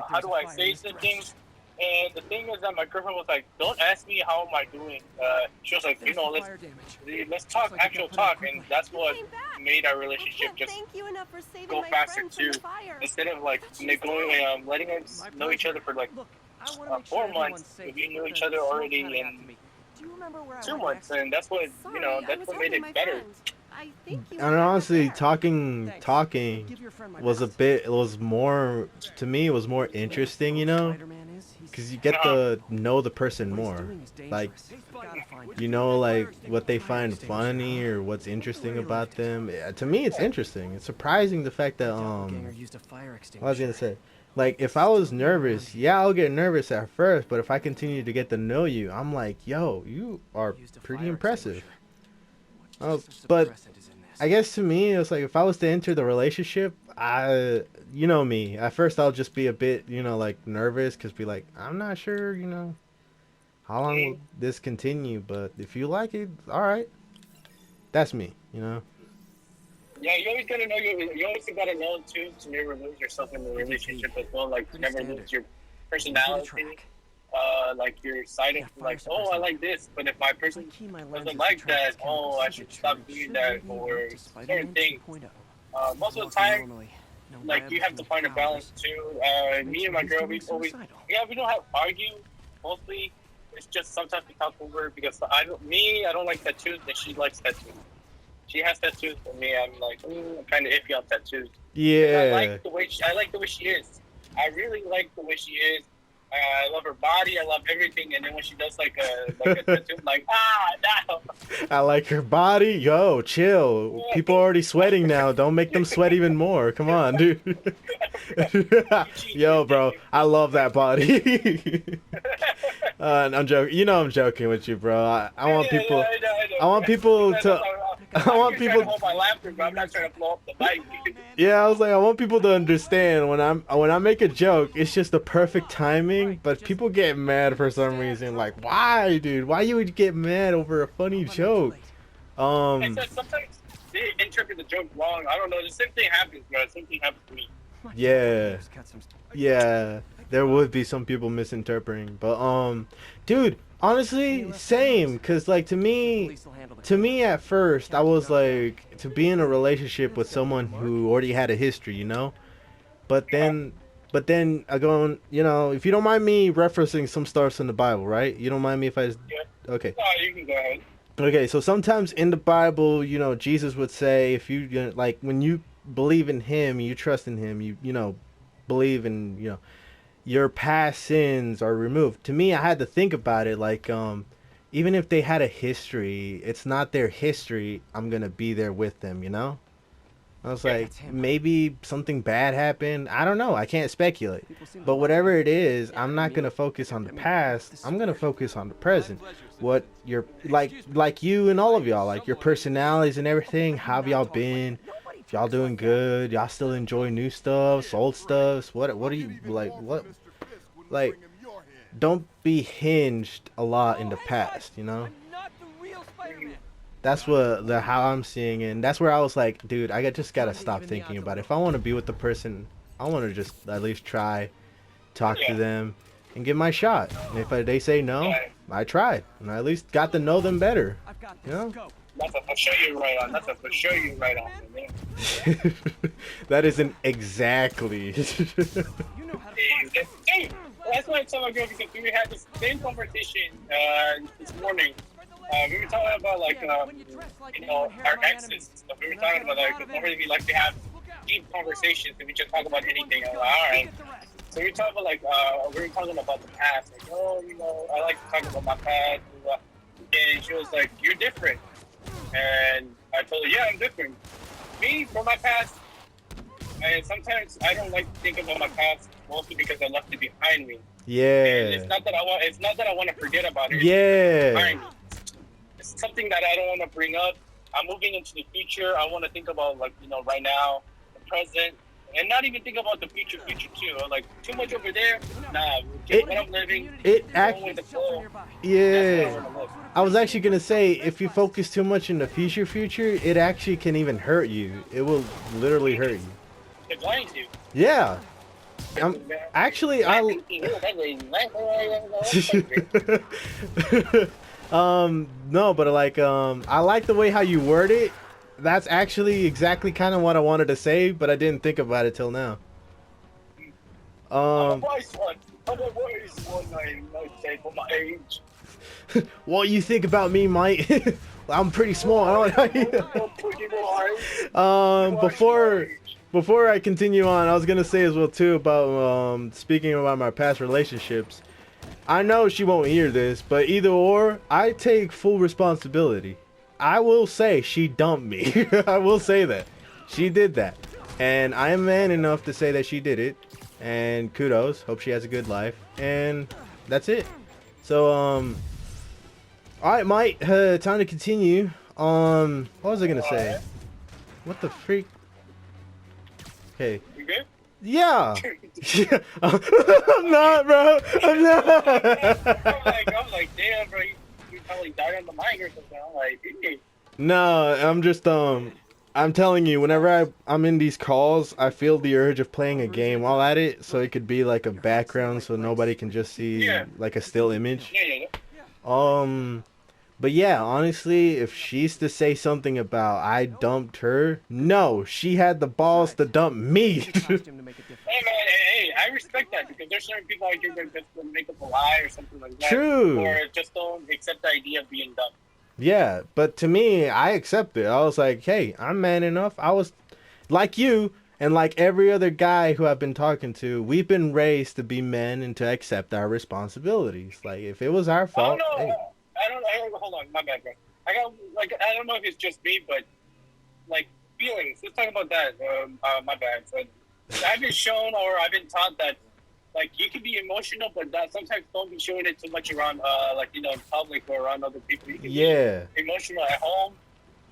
S2: How do I say some things? And the thing is that my girlfriend was like, don't ask me how am I doing. She was like, let's talk actual talk, and that's what made our relationship just go faster too. Instead of like going, letting us know each other for like 4 months, we knew each other already in 2 months, and that's what that's what made it better.
S1: And honestly, talking was it was more to me. It was more interesting, you know, because you get to know the person more. Like, you know, like what they find funny or what's interesting about them. To me, it's interesting. It's surprising the fact that what I was gonna say. Like, if I was nervous, yeah, I'll get nervous at first, but if I continue to get to know you, I'm like, yo, you are pretty impressive. But I guess to me, it's like if I was to enter the relationship, you know me. At first, I'll just be a bit, you know, like nervous, cause be like, I'm not sure, you know, how long will this continue? But if you like it, all right. That's me, you know.
S2: Yeah, you always gotta know you always gotta know too to never lose yourself in the relationship as well. Like to never lose your personality, like your side of like, oh, I like this, but if my person doesn't like that, oh, I should stop doing that or certain things. Most of the time, like you have to find a balance too. Me and my girl, we don't have argue mostly. It's just sometimes we talk over because I don't like tattoos, and she likes tattoos. She has tattoos for me. I'm like, I'm kind of iffy on tattoos.
S1: Yeah.
S2: I like the way she is. I really like the way she is. I love her body. I love everything. And then when she does like a tattoo, I'm like, no.
S1: I like her body. Yo, chill. People are already sweating now. Don't make them sweat even more. Come on, dude. Yo, bro, I love that body. I'm joking. You know I'm joking with you, bro. I want people. I want people to. I want people.
S2: Hold my laughter, but I'm not trying to blow up the mic.
S1: Yeah, I was like, I want people to understand when I make a joke, it's just the perfect timing. But people get mad for some reason. Like, why, dude? Why you would get mad over a funny joke?
S2: Sometimes they interpret the joke wrong. I don't know. The same thing happens, bro. The same thing happens to me.
S1: Yeah, there would be some people misinterpreting, but dude, honestly, same. Cause like to me at first, I was like to be in a relationship with someone who already had a history, you know. But then I go, you know, if you don't mind me referencing some stars in the Bible, right? You don't mind me if I?
S2: Yeah.
S1: Okay.
S2: Oh, you can go ahead.
S1: Okay, so sometimes in the Bible, you know, Jesus would say, if you like, when you believe in Him, you trust in Him, you know, believe in, you know, your past sins are removed. To me, I had to think about it, like, even if they had a history, it's not their history. I'm gonna be there with them, you know. I was like, maybe something bad happened. I don't know. I can't speculate. But whatever it is, I'm not going to focus on the past. I'm going to focus on the present. What you're like you and all of y'all, like your personalities and everything. How have y'all been? If y'all doing good? Y'all still enjoy new stuff, old stuff? What are you like? What? Like, don't be hinged a lot in the past, you know? That's what the how I'm seeing it. And that's where I was like, dude, just gotta stop thinking about it. If I want to be with the person, I want to just at least try, talk to
S2: Yeah.
S1: them, and give my shot. And if they say no, I tried, and I at least got to know them better.
S3: I've got
S1: You
S3: this.
S1: know?
S3: Go.
S2: That's a for sure you right on. That's a for sure you right on, man.
S1: That isn't exactly.
S3: You know how to fight.
S2: Hey, that's why I tell my girl because we had this same conversation this morning. We were talking about like you know our exes. So we were talking about like normally we like to have deep conversations and we just talk about anything. I'm like, all right. So we talk about like we were talking about the past. Like, oh, you know, I like to talk about my past. And she was like, you're different. And I told her, yeah, I'm different. Me, from my past, and sometimes I don't like to think about my past, mostly because I left it behind me.
S1: Yeah.
S2: And it's not that I want to forget about it.
S1: Yeah.
S2: Behind me. It's something that I don't want to bring up. I'm moving into the future. I want to think about like, you know, right now, the present, and not even think about the future too. Like too much over there. Nah, just what I'm living. Going with the flow.
S1: Yeah. I was actually gonna say, if you focus too much in the future, it actually can even hurt you. It will literally hurt you.
S2: It blinds you.
S1: Yeah. Actually, no, but like, I like the way how you word it. That's actually exactly kind of what I wanted to say, but I didn't think about it till now.
S2: I'm a wise one. I might say for my age.
S1: What you think about me, Mike? I'm pretty small. Before I continue on, I was gonna say as well too about speaking about my past relationships. I know she won't hear this, but either or, I take full responsibility. I will say she dumped me. I will say that she did that, and I am man enough to say that she did it. And kudos. Hope she has a good life. And that's it. So all right, Mike. Time to continue. What was I gonna say? What the freak? Okay.
S2: You good?
S1: Yeah. I'm not, bro. I'm not.
S2: I'm like, damn, bro. You probably died on the mic or something. I'm like, dude.
S1: No, I'm just I'm telling you, whenever I'm in these calls, I feel the urge of playing a game while at it, so it could be like a background, so nobody can just see like a still image.
S2: Yeah.
S1: But yeah, honestly, if she's to say something about I dumped her, no, she had the balls to dump me.
S2: Hey man, hey, I respect that because there's certain people out here that just make up a lie or something like that.
S1: True.
S2: Or just don't accept the idea of being dumb.
S1: Yeah, but to me, I accept it. I was like, hey, I'm man enough. I was like you and like every other guy who I've been talking to, we've been raised to be men and to accept our responsibilities. Like if it was our fault,
S2: I don't know. Hold on, my bad, bro. I don't know if it's just me, but like feelings. Let's talk about that. My bad. But I've been shown or I've been taught that like you can be emotional, but that sometimes don't be showing it too much around, like you know, in public or around other people. You can be emotional at home,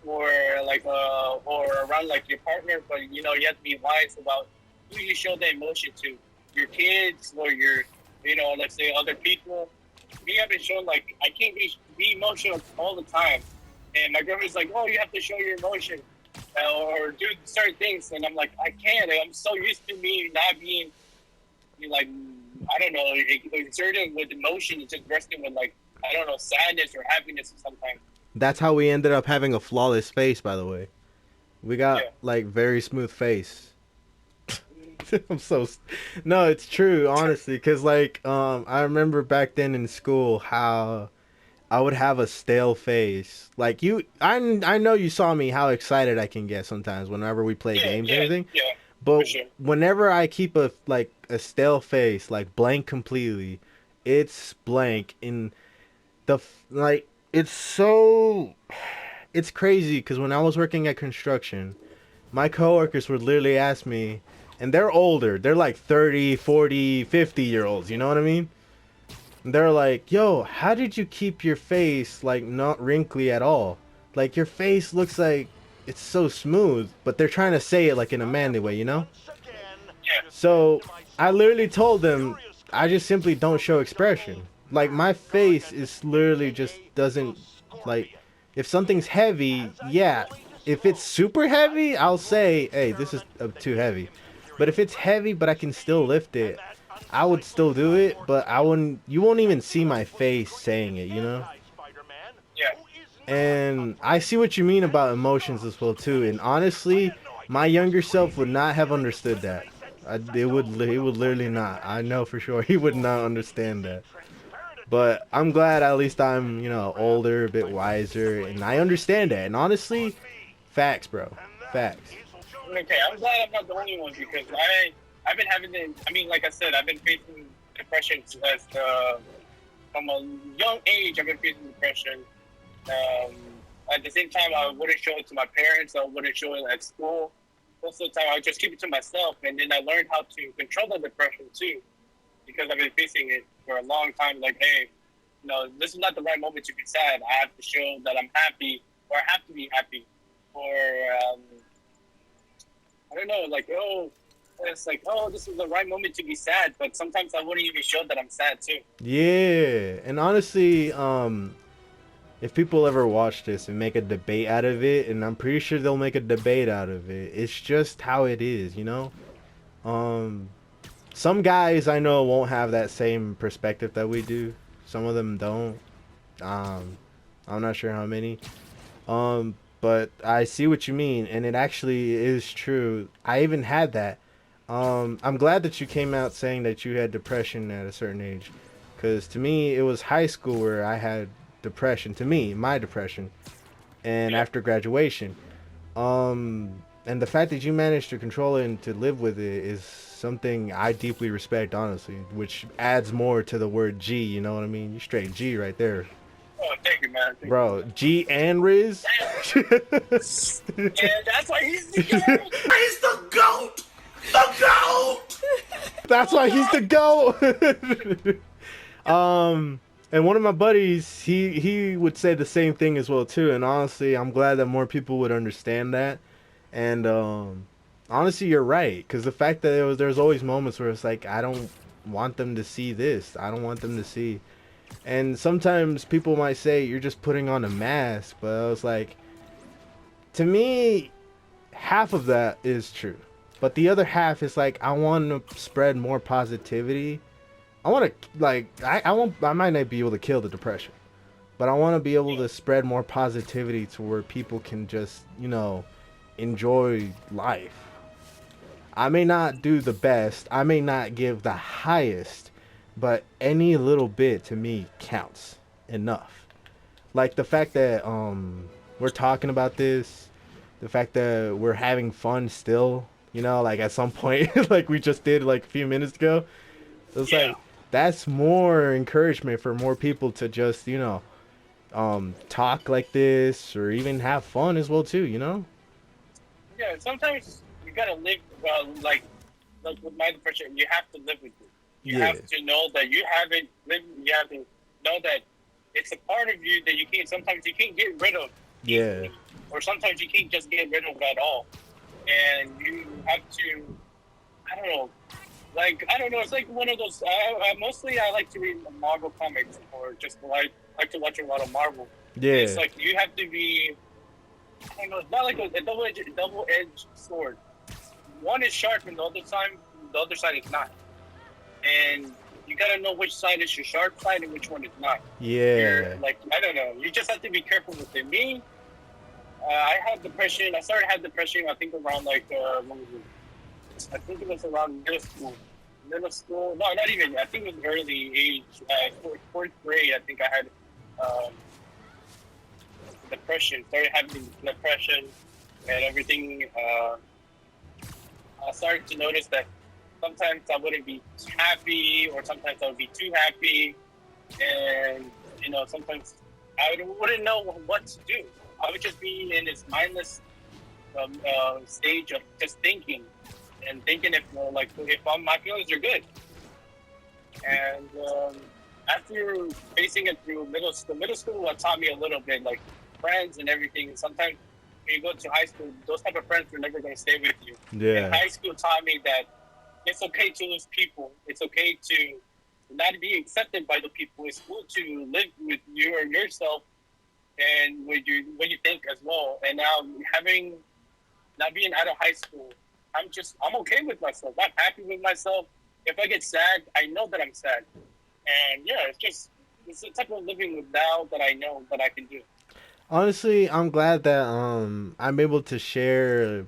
S2: or like, or around like your partner. But you know, you have to be wise about who you show the emotion to. Your kids or your, you know, let's say other people. Me, I've been shown like I can't be emotional all the time, and my girlfriend's like, "Oh, you have to show your emotion or do certain things," and I'm like, "I can't. I'm so used to me not being like I don't know, exerted with emotion and just resting with like I don't know sadness or happiness sometimes."
S1: That's how we ended up having a flawless face, by the way. We got like very smooth face. No, it's true, honestly, because like I remember back then in school how I would have a stale face. Like I know you saw me how excited I can get sometimes whenever we play games and everything.
S2: Yeah.
S1: But whenever I keep a stale face, like blank completely, it's blank in the like it's crazy because when I was working at construction, my coworkers would literally ask me. And they're older. They're like 30, 40, 50-year-olds. You know what I mean? And they're like, yo, how did you keep your face, like, not wrinkly at all? Like, your face looks like it's so smooth. But they're trying to say it, like, in a manly way, you know? So, I literally told them, I just simply don't show expression. Like, my face is literally just doesn't, like, If something's heavy, yeah. If it's super heavy, I'll say, hey, this is too heavy. But if it's heavy, but I can still lift it, I would still do it. But I wouldn't. You won't even see my face saying it, you know.
S2: Yeah.
S1: And I see what you mean about emotions as well too. And honestly, my younger self would not have understood that. He would literally not. I know for sure he would not understand that. But I'm glad at least I'm, older, a bit wiser, and I understand that. And honestly, facts, bro. Facts.
S2: Okay, I'm glad I'm not the only one because I've been having the. I mean, like I said, I've been facing depression as from a young age. I've been facing depression. Um, at the same time, I wouldn't show it to my parents. I wouldn't show it at school. Most of the time, I would just keep it to myself. And then I learned how to control the depression too, because I've been facing it for a long time. Like, hey, this is not the right moment to be sad. I have to show that I'm happy, or I have to be happy, or I don't know, like, it's like, this is the right moment to be sad. But sometimes I wouldn't even show that I'm sad too.
S1: Yeah, and honestly, if people ever watch this and make a debate out of it, and I'm pretty sure they'll make a debate out of it, it's just how it is, you know? Some guys I know won't have that same perspective that we do. Some of them don't. I'm not sure how many. But I see what you mean, and it actually is true. I even had that. I'm glad that you came out saying that you had depression at a certain age, because to me it was high school where I had depression. To me, my depression, and after graduation, and the fact that you managed to control it and to live with it is something I deeply respect, honestly. Which adds more to the word G. You know what I mean? You straight G right there.
S2: Oh, thank you, man.
S1: Bro, G and Riz.
S2: Yeah, that's why he's the goat.
S4: He's the GOAT! The GOAT!
S1: That's why he's the GOAT. And one of my buddies, he would say the same thing as well too. And honestly, I'm glad that more people would understand that. And honestly, you're right, because the fact that there's always moments where it's like, I don't want them to see this. I don't want them to see. And sometimes people might say you're just putting on a mask, but I was like, to me, half of that is true, but the other half is like, I want to spread more positivity. I want to, like, I might not be able to kill the depression, but I want to be able to spread more positivity to where people can just, enjoy life. I may not do the best, I may not give the highest, but any little bit to me counts enough. Like the fact that we're talking about this, the fact that we're having fun still, like at some point, like we just did like a few minutes ago. It's like, that's more encouragement for more people to just, talk like this or even have fun as well too,
S2: Yeah, sometimes you gotta live, like with my depression, you have to live with it. You have to know that you haven't lived. You have to know that it's a part of you that you can't. Sometimes you can't get rid of.
S1: Yeah.
S2: Or sometimes you can't just get rid of at all, and you have to. I don't know. I don't know. It's like one of those. Mostly I like to read Marvel comics, or just like to watch a lot of Marvel.
S1: Yeah.
S2: It's like you have to be. I don't know. It's not like a double-edged sword. One is sharp, and the other side is not. And you gotta know which side is your sharp side and which one is not.
S1: Yeah.
S2: I don't know. You just have to be careful with it. Me, I had depression. I started having depression. I think around when was it? I think it was around middle school. No, not even. I think it was early age. Fourth grade. I think I had depression. Started having depression and everything. I started to notice that sometimes I wouldn't be happy, or sometimes I would be too happy, and sometimes I wouldn't know what to do. I would just be in this mindless stage of just thinking if my feelings are good. And after facing it through middle school taught me a little bit, like friends and everything. Sometimes when you go to high school, those type of friends are never going to stay with you.
S1: Yeah.
S2: And high school taught me that it's okay to lose people. It's okay to not be accepted by the people. It's cool to live with you or yourself and what you think as well. And now not being out of high school, I'm okay with myself. I'm happy with myself. If I get sad, I know that I'm sad. And yeah, it's the type of living with now that I know that I can do.
S1: Honestly, I'm glad that I'm able to share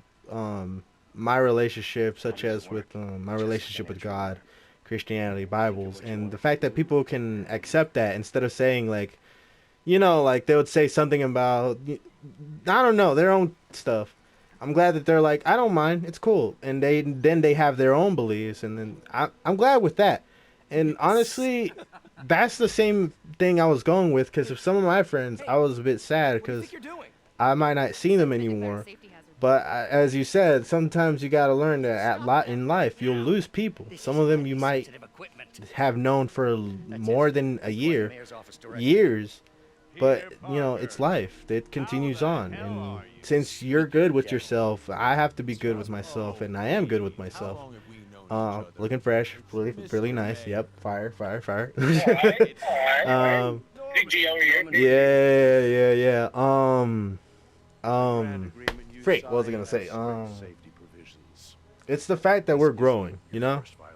S1: my relationship, such as with my relationship with God, Christianity, Bibles, and the fact that people can accept that instead of saying like, like they would say something about, I don't know, their own stuff. I'm glad that they're like, I don't mind, it's cool, and they have their own beliefs, and then I'm glad with that. And honestly, that's the same thing I was going with, because of some of my friends, I was a bit sad because I might not see them anymore. But as you said, sometimes you gotta learn that in life you'll lose people. Some of them you might have known for more than a year, years. But it's life. It continues on, and since you're good with yourself, I have to be good with myself, and I am good with myself. Looking fresh, really nice. Yep, fire.
S2: Alright. Big G over here.
S1: Yeah. Freak. What was I gonna say? It's the fact that we're growing.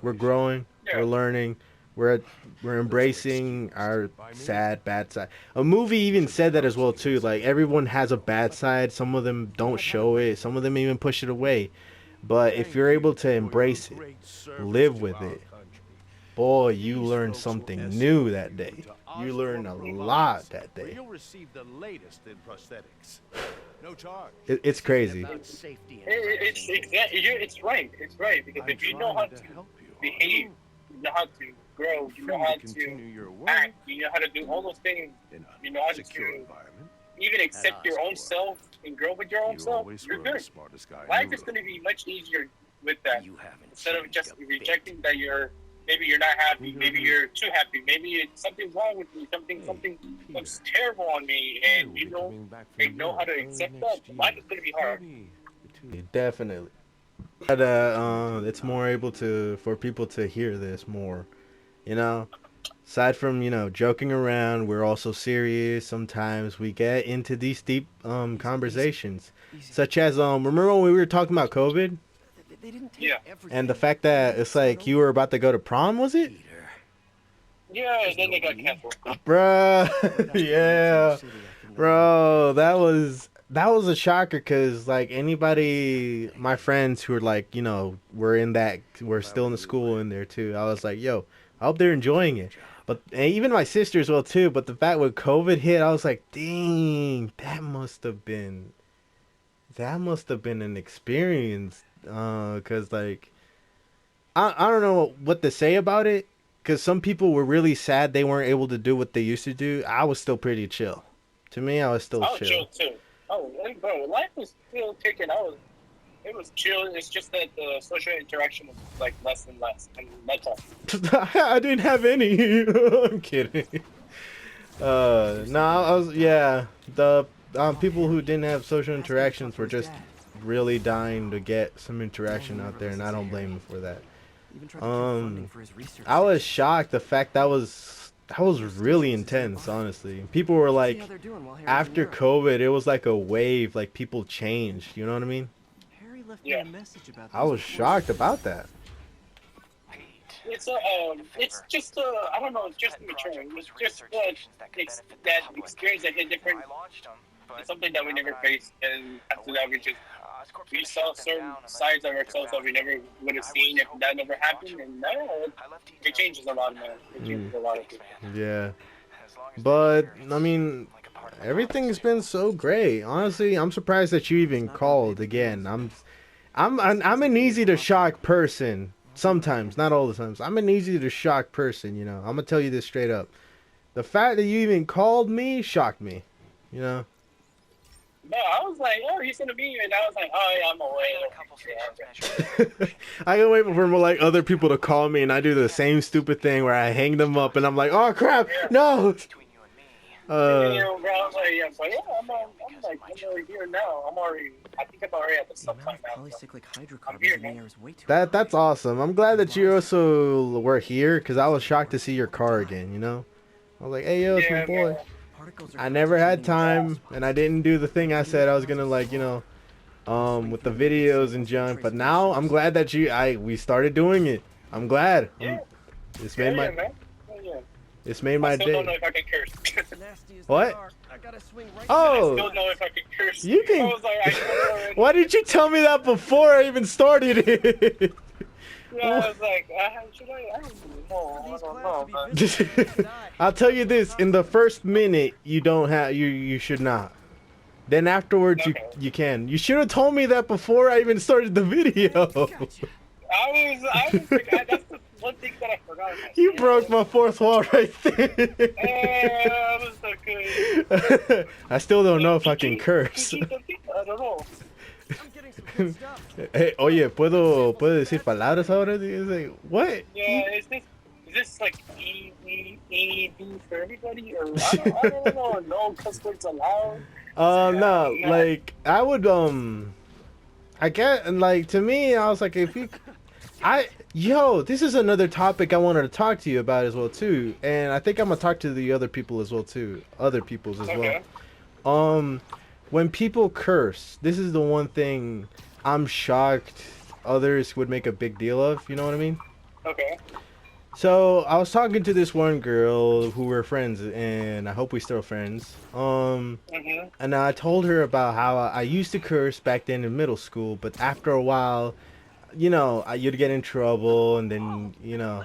S1: We're growing.
S2: Yeah.
S1: We're learning. We're embracing our bad side. A movie even said that as well too. Like everyone has a bad side. Some of them don't show it. Some of them even push it away. But if you're able to embrace it, live with it, boy, you learn something new that day. You learn a lot that day.
S3: You'll receive the latest in prosthetics. No charge.
S1: It's crazy.
S2: It's right. It's right because if you know how to behave, you know how to grow, you know how to act, you know how to do all those things, you know how to even accept your own self and grow with your own self, you're good. Life is going to be much easier with that. Instead of just rejecting that maybe you're not happy, maybe you're too happy, maybe something's wrong with me, something looks terrible on me, and you know how to accept that. Life is going to be hard.
S1: Definitely. But it's more able for people to hear this more. Aside from joking around, we're also serious. Sometimes we get into these deep conversations, such as remember when we were talking about COVID?
S2: Yeah.
S1: And the fact that it's like you were about to go to prom, was it?
S2: Yeah, and then they got canceled.
S1: Bruh, yeah, bro, that was a shocker because like my friends who were like we're still in the school in there too. I was like, yo, I hope they're enjoying it. But and even my sister as well too. But the fact when COVID hit, I was like, dang, that must have been an experience. Cause like I don't know what to say about it. Cause some people were really sad they weren't able to do what they used to do. I was still pretty chill. To me, I was still chill.
S2: I was chill too. Oh, bro, life was still ticking. It was chill. It's just that the social interaction was like less and less, and that's all.
S1: I didn't have any. I'm kidding. The people who didn't have social interactions were just really dying to get some interaction out there, and I don't blame them for that. I was shocked. The fact that was really intense, honestly. People were like, after COVID, it was like a wave. Like people changed. You know what I mean?
S2: Yeah.
S1: I was shocked about that.
S2: It's just I don't know. It's just maturing. It's just that experience that hit different. It's something that we never faced, and after that, we saw certain sides of ourselves that we never would have seen if that never happened. And now it changes a lot, man. It changes a lot of people.
S1: Yeah, but I mean, everything's been so great. Honestly, I'm surprised that you even called again. I'm an easy to shock person. Sometimes, not all the times. I'm an easy to shock person. I'm gonna tell you this straight up. The fact that you even called me shocked me.
S2: No, I was like, oh, he's gonna be here, and I was like, oh yeah, I'm away.
S1: I can wait for like other people to call me, and I do the same stupid thing where I hang them up, and I'm like, oh crap, no.
S2: Bro, I was like, yeah, but yeah, I'm already here now. I think I'm already at the sometime now. I'm here, man.
S1: That's awesome. I'm glad that you also were here, because I was shocked to see your car again. I was like, hey, yo, it's my boy. I never had time, and I didn't do the thing I said I was gonna, like, you know, with the videos and junk. But now I'm glad that we started doing it. I'm glad.
S2: Yeah.
S1: It's
S2: Yeah,
S1: made my
S2: man. Yeah.
S1: it's made
S2: I
S1: my
S2: still don't know
S1: day.
S2: if I can curse.
S1: What?
S2: I
S1: Oh,
S2: still know if I can curse.
S1: you
S2: I
S1: can.
S2: was like, I know already.
S1: Why didn't you tell me that before I even started it?
S2: Yeah, I was like, should I? I don't know. Man.
S1: I'll tell you this: in the first minute, you don't have you should not. Then afterwards,
S2: Okay.
S1: you can. You should have told me that before I even started the video.
S2: I was like, that's the one thing that I forgot.
S1: You broke my fourth wall right there.
S2: I was like,
S1: I still don't know if I can curse.
S2: I don't know.
S1: Hey, oye, ¿puedo decir palabras ahora? It's like, what?
S2: Yeah, is this like E for everybody, or I don't know, no cuss words allowed?
S1: No, like, I would, I get, and like, to me, I was like, this is another topic I wanted to talk to you about as well, too, and I think I'm gonna talk to the other people as well, too, other people's as
S2: Okay.
S1: well. When people curse, this is the one thing I'm shocked others would make a big deal of, you know what I mean?
S2: Okay.
S1: So, I was talking to this one girl who were friends, and I hope we still friends. And I told her about how I used to curse back then in middle school, but after a while, you know, you'd get in trouble, and then, you know,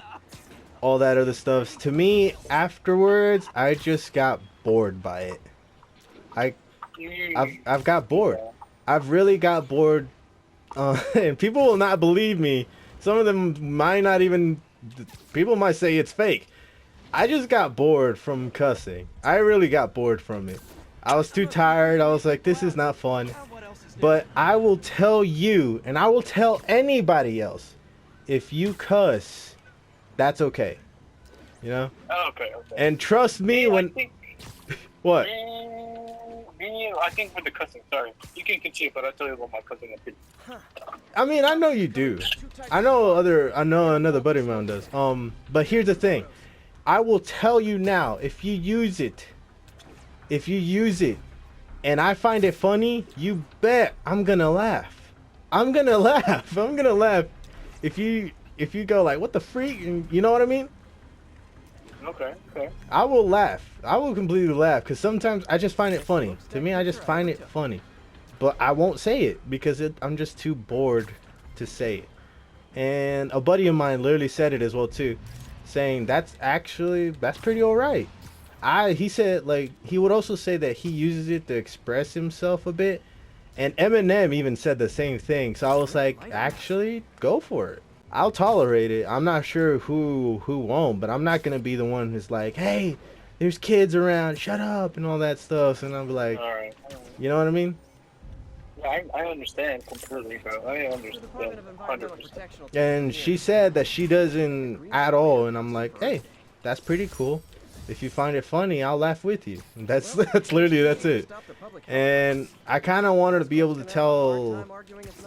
S1: all that other stuff. To me, afterwards, I just got bored by it. I've got bored. I've really got bored, and people will not believe me. Some of them might not even. People might say it's fake. I just got bored from cussing. I really got bored from it. I was too tired. I was like, this is not fun. But I will tell you, and I will tell anybody else, if you cuss, that's okay. You know?
S2: Okay.
S1: And trust me
S2: I
S1: when.
S2: think,
S1: What?
S2: I think with the cussing, sorry. You can continue, but I'll tell you about my cussing opinion.
S1: I mean, I know you do. I know another buddy of mine does. But here's the thing. I will tell you now, if you use it, and I find it funny, you bet I'm gonna laugh. I'm gonna laugh. If you go like, what the freak? And you know what I mean?
S2: Okay.
S1: I will laugh. I will completely laugh because sometimes I just find it funny. To me, I just find it funny. But I won't say it because I'm just too bored to say it. And a buddy of mine literally said it as well too, saying that's pretty alright. He said, like, he would also say that he uses it to express himself a bit. And Eminem even said the same thing. So I was like, actually, go for it. I'll tolerate it. I'm not sure who won't, but I'm not gonna be the one who's like, hey, there's kids around, shut up, and all that stuff. And I'll be like,
S2: All right.
S1: you know what I mean?
S2: Yeah, I understand completely, bro. I understand 100%.
S1: And she said that she doesn't at all, and I'm like, hey, that's pretty cool. If you find it funny, I'll laugh with you. And that's it. And I kind of wanted to be able to tell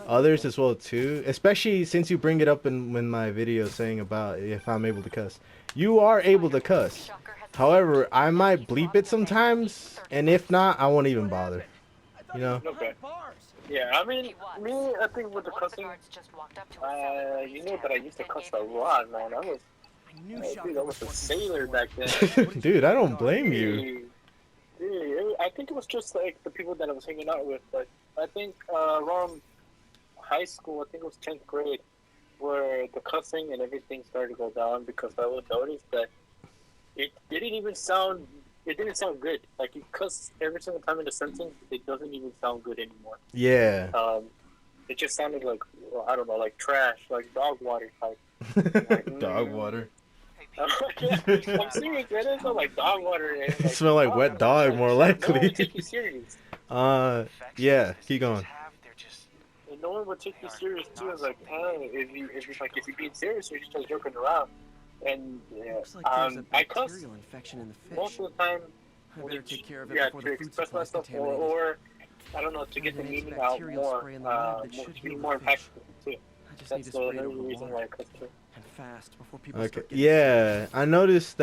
S1: others as well too, especially since you bring it up in my video saying about if I'm able to cuss. You are able to cuss. However, I might bleep it sometimes, and if not, I won't even bother. You know?
S2: Okay. Yeah, I mean, me, I think with the cussing, you know that I used to cuss a lot, man. I was a sailor back then.
S1: Dude, I don't blame you.
S2: Dude, I think it was just like the people that I was hanging out with. But I think around high school, I think it was 10th grade, where the cussing and everything started to go down because I would notice that it didn't sound good. Like you cuss every single time in a sentence, it doesn't even sound good anymore.
S1: Yeah.
S2: It just sounded like, well, I don't know, like trash, like dog water type.
S1: Dog water.
S2: I'm serious, man. It smell like dog water. And,
S1: It smell like wet dog, more likely.
S2: No one would take you serious.
S1: Yeah, keep going.
S2: And no one would take you serious too. It's like, hey, if you're being serious, or you're just joking around. And I cuss most of the time. To express myself, or I don't know, to get the meaning out more, to be more impactful too. That's the only reason why I cuss too.
S1: Okay. Yeah, I noticed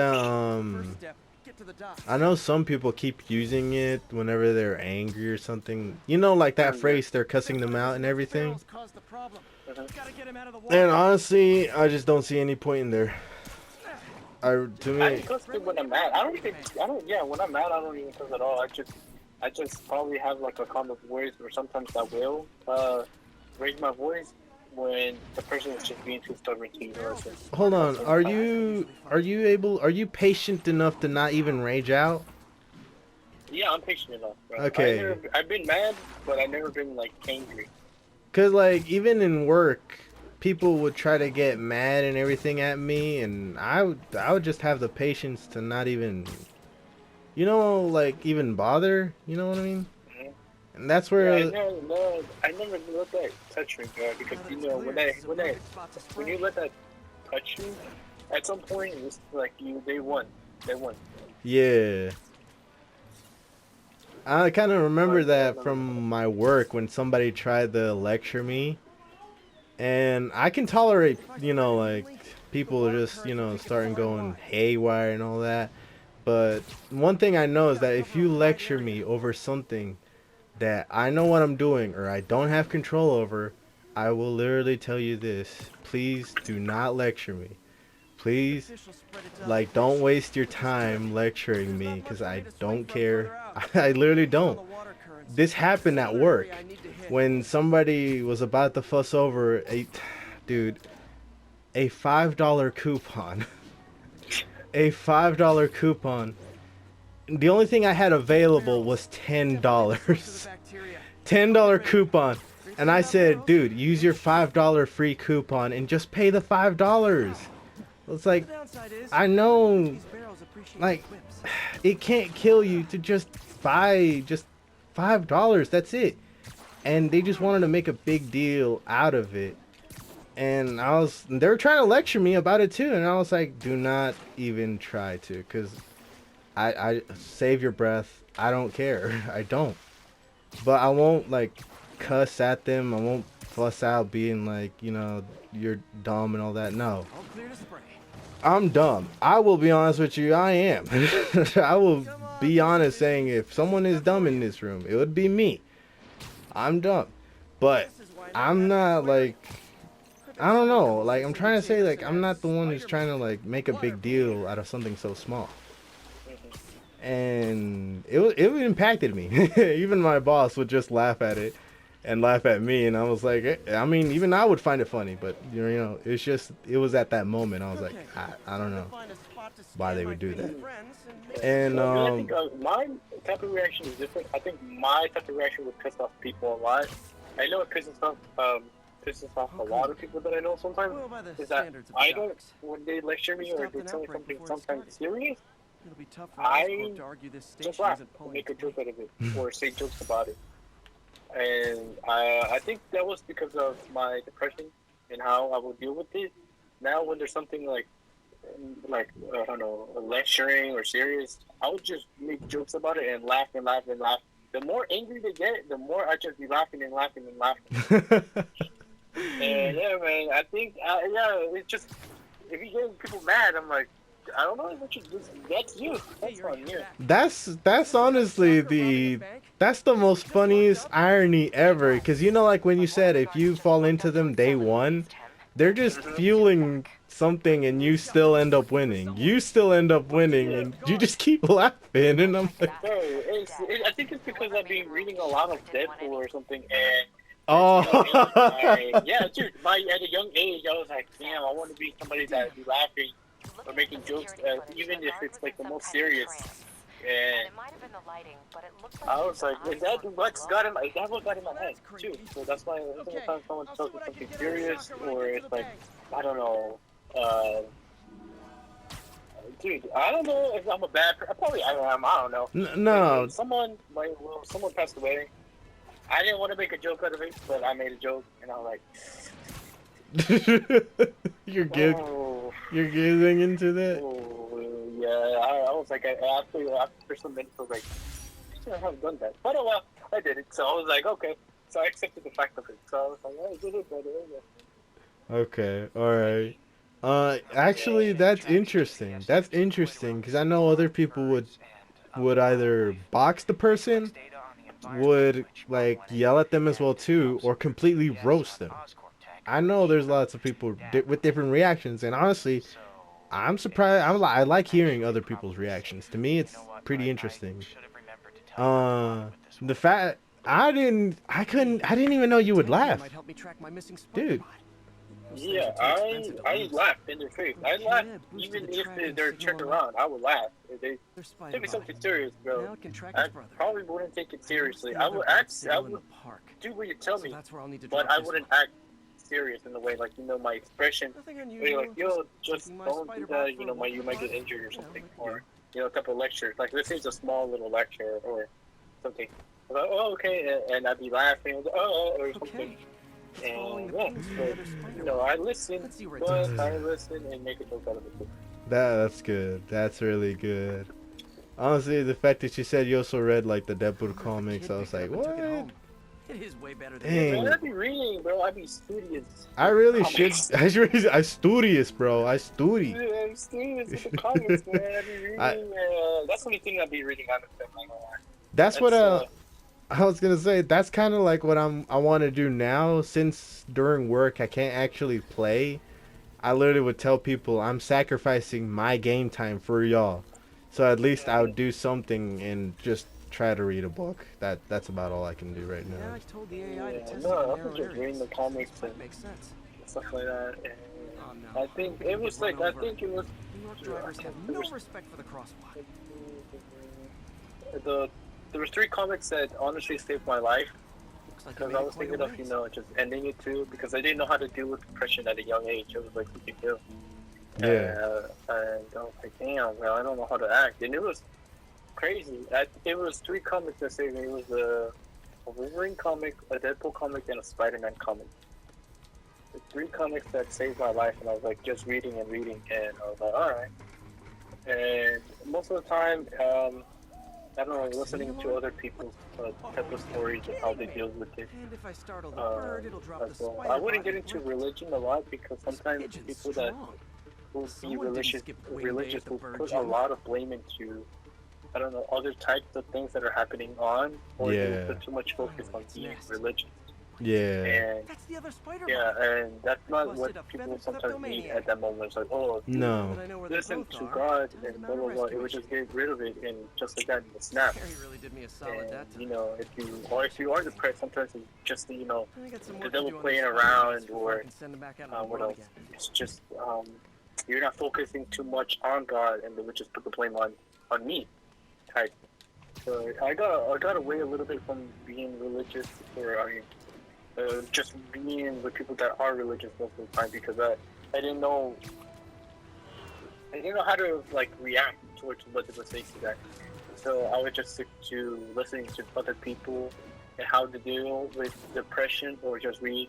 S3: to the dock.
S1: I know some people keep using it whenever they're angry or something. You know, like that phrase, they're cussing them out and everything.
S3: Caused the problem. Gotta get him out of the
S1: And
S3: water.
S1: honestly, I just don't see any point in there. To
S2: I
S1: me,
S2: cuss when I'm mad. Yeah, when I'm mad, I don't even cuss at all. I just probably have like a calm voice, or sometimes I will raise my voice when the person is just being too stubborn to ignore us.
S1: hold on. Are you patient enough to not even rage out?
S2: Yeah, I'm patient enough, bro.
S1: Okay.
S2: I've been mad, but I've never been like angry.
S1: Cause like even in work, people would try to get mad and everything at me, and I would just have the patience to not even, like even bother. You know what I mean?
S2: Mhm.
S1: And that's
S2: Yeah,
S1: where
S2: I never let that touch me, bro. Because when you let that touch you, at some point it's like they won.
S1: yeah. I kind of remember that from my work when somebody tried to lecture me, and I can tolerate, like people just, starting going haywire and all that. But one thing I know is that if you lecture me over something that I know what I'm doing or I don't have control over, I will literally tell you this. Please do not lecture me. Please, like, don't waste your time lecturing me because I don't care. I literally don't. This happened at work when somebody was about to fuss over a $5 coupon. A $5 coupon. The only thing I had available was $10. $10 coupon. And I said, dude, use your $5 free coupon and just pay the $5. It's like, I know, like, it can't kill you to just buy just $5. That's it. And they just wanted to make a big deal out of it. And they were trying to lecture me about it too. And I was like, do not even try to, because I save your breath. I don't care. I don't. But I won't like cuss at them. I won't fuss out being like, you're dumb and all that. No. I'm dumb. I will be honest with you. I am. I will be honest saying if someone is dumb in this room, it would be me. I'm dumb. But I'm not like, I don't know. Like, I'm trying to say, like, I'm not the one who's trying to, like, make a big deal out of something so small. And it impacted me. Even my boss would just laugh at it and laugh at me. And I was like, I mean, even I would find it funny. But, it's just, it was at that moment. I was like, I don't know why they would do that. And,
S2: I think my type of reaction is different. I think my type of reaction would piss off people a lot. I know it pisses off a lot of people that I know sometimes. Is that I don't, when they lecture me or they tell me something sometimes serious, I just laugh and make a joke out of it or say jokes about it. And I think that was because of my depression and how I would deal with it. Now when there's something like I don't know, lecturing or serious, I would just make jokes about it and laugh and laugh and laugh. The more angry they get, the more I just be laughing and laughing and laughing. And yeah, man, I think it's just if you get people mad, I'm like, I don't know what you do. That's you. That's on you.
S1: That's honestly that's the most funniest irony ever. Because like when you said, if you fall into them day one, they're just fueling something and you still end up winning. You still end up winning and you just keep laughing. And I'm like,
S2: I think it's because I've been reading a lot of Deadpool or something. And
S1: oh,
S2: yeah, dude. At a young age, I was like, damn, I want to be somebody that be laughing or making jokes, even if it's like the most serious. And I was like, is that what got in my head too? So that's why every single time someone tells me something serious, or it's like, I don't know, dude, I don't know if I'm a bad person. Probably I am. I don't know.
S1: No.
S2: Someone passed away. I didn't want to make a joke out of it, but I made a joke, and I was like,
S1: you're giving into that.
S2: Oh, yeah, I was like, after some minutes, I was like, I shouldn't have done that. But oh well, I did it. So I was like, okay. So I accepted the fact of it. So I was like, I did it, brother.
S1: Okay, alright. Actually, that's interesting. That's interesting because I know other people would either box the person, would like yell at them as well too, or completely roast them. I know there's lots of people with different reactions, and honestly, I'm surprised. I like hearing other people's reactions. To me, it's pretty interesting. The fact I didn't even know you would
S3: Detention
S1: laugh,
S3: might help me track my missing spider
S1: dude.
S3: bot. Those things
S2: Yeah,
S3: are too expensive to
S2: I
S3: lose.
S2: laughed in their face. I
S3: Okay,
S2: laughed
S3: I boosted
S2: even
S3: the
S2: if
S3: tracking
S2: they're
S3: signal
S2: checked
S3: on
S2: around. I would laugh. If they
S3: their spider
S2: take me
S3: bot.
S2: something serious, bro.
S3: Now it can track
S2: I
S3: his brother.
S2: probably wouldn't take it
S3: I
S2: seriously.
S3: noticed the
S2: I
S3: other
S2: would
S3: bot
S2: act. I
S3: signal in
S2: would
S3: the park.
S2: do what you tell
S3: So
S2: me,
S3: that's where I'll need to
S2: but
S3: drop
S2: I
S3: this
S2: wouldn't
S3: one.
S2: act serious in the way, like, my expression.
S3: Nothing
S2: Where
S3: unusual.
S2: you're like, yo, just
S3: taking my
S2: don't do
S3: spider bot
S2: that.
S3: for
S2: You
S3: a
S2: know,
S3: walk
S2: you
S3: in
S2: might
S3: the
S2: get
S3: park.
S2: injured or
S3: You know,
S2: something,
S3: like you
S2: or
S3: do.
S2: type of lecture. Like this is a small little lecture or something. I'm like, oh, okay, and I'd be laughing, or something.
S3: Okay. It's following
S2: And
S3: the
S2: yeah,
S3: pings from
S2: but
S3: the other spider
S2: I
S3: bot.
S2: listen,
S3: Let's see where it
S2: but
S3: takes us.
S2: I listen and make a joke out of it.
S1: That's good. That's really good. Honestly, the fact that you said you also read like the Deadpool comics, I was like, what?
S3: It is way better than
S2: Yeah,
S1: Dang.
S2: man, I'd be reading, bro. I'd be studious.
S1: I really should.
S2: Comics.
S1: I studious, bro. I studi.
S2: Yeah, I'm studious with the comics, man. I'd be reading.
S1: I,
S2: That's the only thing I'd be reading on the film. I'm not gonna lie.
S1: that's what
S2: That's
S1: I was gonna say. That's kind of like what I want to do now. Since during work I can't actually play, I literally would tell people I'm sacrificing my game time for y'all. So at least I would do something and just try to read a book. That's about all I can do right
S3: Yeah,
S1: now.
S3: I told the AI to test it
S2: no,
S3: in
S2: I was
S3: narrow
S2: just reading
S3: areas.
S2: the comics
S3: That
S2: and
S3: makes sense.
S2: stuff like that. And
S3: Oh no.
S2: I think
S3: We're gonna
S2: it was
S3: get run
S2: like, I
S3: over.
S2: think it was
S3: New York drivers have no respect for the crosswalk.
S2: there was 3 comics that honestly saved my life.
S3: Looks like
S2: Because
S3: you
S2: I
S3: made
S2: was
S3: it quite
S2: thinking
S3: a
S2: of,
S3: ways.
S2: just ending it too, because I didn't know how to deal with depression at a young age. It was like, what you do?
S1: Yeah.
S2: And I was like, damn, man, I don't know how to act. And it was crazy. It was 3 comics that saved me. It was a Wolverine comic, a Deadpool comic, and a Spider-Man comic. The 3 comics that saved my life, and I was like, just reading, and I was like, alright. And most of the time, I don't know, listening to other people's type of stories and how they deal with it.
S3: And if I startle the bird, it'll drop the
S2: As well.
S3: spider
S2: I wouldn't
S3: bot
S2: get
S3: and
S2: into
S3: break it.
S2: religion a lot because
S3: This
S2: sometimes
S3: pigeon's
S2: people that
S3: strong.
S2: will be
S3: Someone didn't
S2: religious,
S3: skip wing day at the
S2: will
S3: bird
S2: put a
S3: gym.
S2: lot of blame into, I don't know, other types of things that are happening on, or they
S1: Yeah.
S2: will put too much focus on
S3: It's
S2: being
S3: nest.
S2: religious.
S1: Yeah.
S2: And
S3: That's the other spider
S2: yeah,
S3: bot.
S2: and that's not
S3: Busted a
S2: what people
S3: feathered
S2: sometimes need
S3: kleptomaniac.
S2: at that moment. It's like, oh,
S1: No.
S3: But I know where they
S2: listen
S3: both
S2: to
S3: are.
S2: God
S3: Time to
S2: and
S3: mount
S2: blah
S3: a
S2: blah blah. It
S3: rescue
S2: would just
S3: mission.
S2: get rid of it, and just like that in the snap.
S3: Harry really did me a solid
S2: And
S3: that time.
S2: if you are depressed, sometimes it's just
S3: I got some
S2: the
S3: work to
S2: devil
S3: do on
S2: playing
S3: these spider
S2: around,
S3: bots before I
S2: or
S3: can send them back out in the
S2: what
S3: world
S2: else?
S3: again.
S2: It's just you're not focusing too much on God, and they would just put the blame on me, type. So I got away a little bit from being religious, or just being with people that are religious most of the time, because I didn't know how to like react towards what they were saying to that. So I would just stick to listening to other people and how to deal with depression, or just read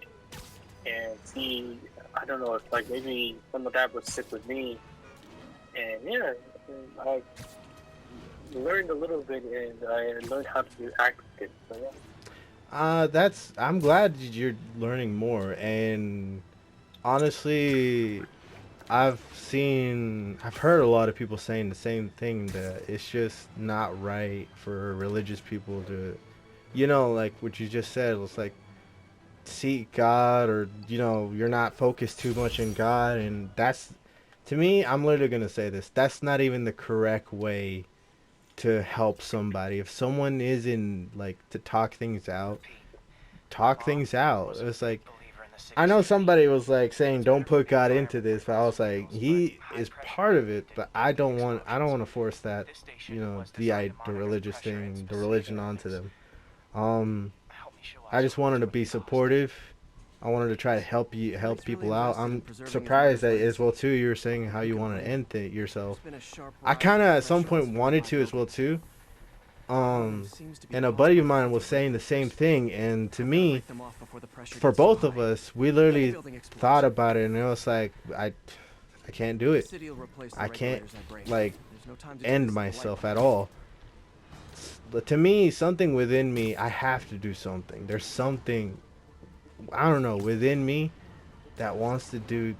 S2: and see. I don't know if like maybe some of that would stick with me. And yeah, I learned a little bit, and I learned how to act with it. So yeah.
S1: I'm glad you're learning more, and honestly, I've heard a lot of people saying the same thing, that it's just not right for religious people to, like what you just said. It's like seek God, or you're not focused too much on God, and that's, to me, I'm literally gonna say this. That's not even the correct way to help somebody. If someone is in like to talk things out, talk things out. It's like, I know somebody was like saying don't put God into this, but I was like, he is part of it, but I don't want to force that, the religious thing, the religion onto them. Um, I just wanted to be supportive. I wanted to try to help people out. I'm surprised that as well too. You were saying how you want to end it yourself.
S3: It's been a sharp
S1: I
S3: ride
S1: kind of
S3: with
S1: at some
S3: pressure
S1: point
S3: on
S1: wanted
S3: my
S1: to as well
S3: mountain.
S1: too.
S3: Seems to be
S1: And a buddy of
S3: possible
S1: mine was
S3: to
S1: saying the
S3: break
S1: same
S3: loose.
S1: thing, and to
S3: I've gotta
S1: me,
S3: break them off before the pressure
S1: for
S3: gets too
S1: both of
S3: high.
S1: us, we
S3: Like
S1: literally
S3: building explodes.
S1: thought about it, and it was like, I can't do
S3: The
S1: it.
S3: city will replace the
S1: I can't
S3: regulators I break.
S1: like
S3: There's no time to do
S1: end
S3: this in the light
S1: myself
S3: box.
S1: at all. But to me, something within me, I have to do something. There's something, I don't know, within me that wants to do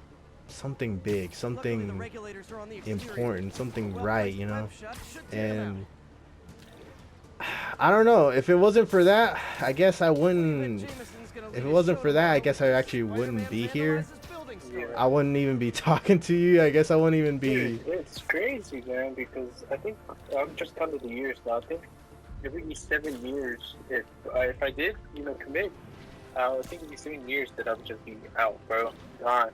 S1: something big,
S3: Luckily, the
S1: something
S3: regulators are on the exterior.
S1: important, something
S3: Well,
S1: right,
S3: nice
S1: you know?
S3: web shot should tear them
S1: And I don't know, if it wasn't for that, I guess I
S3: out.
S1: wouldn't,
S3: Jameson's gonna
S1: if
S3: lead
S1: it
S3: his
S1: wasn't
S3: show
S1: for that, I
S3: tomorrow
S1: guess I
S3: because
S1: actually wouldn't
S3: Spider-Man
S1: be here.
S3: vandalizes building
S2: Yeah.
S3: store.
S1: I wouldn't even be talking to you. I guess I wouldn't even be.
S2: Dude, it's crazy, man, because I think I'm just counting the years now. I think every 7 years, if I did, commit, I think it'd be 7 years that I would just be out, bro, gone.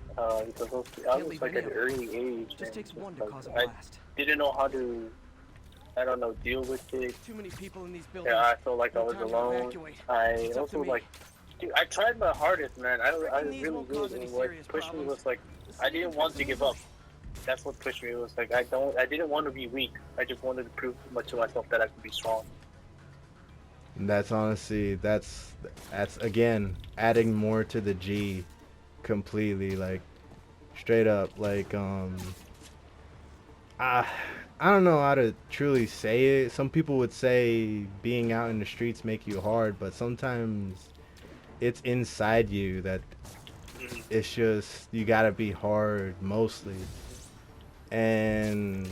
S2: Because I was like at an early age,
S3: Just
S2: and
S3: takes one to
S2: like,
S3: cause a
S2: I
S3: blast.
S2: didn't know how to, I don't know, deal with it.
S3: Too many people in these buildings.
S2: Yeah, I felt like I
S3: No
S2: was
S3: time to
S2: alone.
S3: evacuate.
S2: I
S3: It's up
S2: also
S3: to me.
S2: like, dude, I tried my hardest, man. I
S3: Breaking these
S2: really
S3: won't
S2: did.
S3: cause any
S2: And what
S3: serious
S2: pushed me
S3: problems.
S2: was like,
S3: The
S2: I
S3: city
S2: didn't
S3: can
S2: want
S3: fix
S2: to
S3: it
S2: give up.
S3: easily.
S2: That's what pushed me. It was like I didn't want to be weak. I just wanted to prove to myself that I could be strong.
S1: And that's honestly, that's again adding more to the G completely, like straight up, like I I don't know how to truly say it. Some people would say being out in the streets make you hard, but sometimes it's inside you that it's just you gotta be hard mostly. And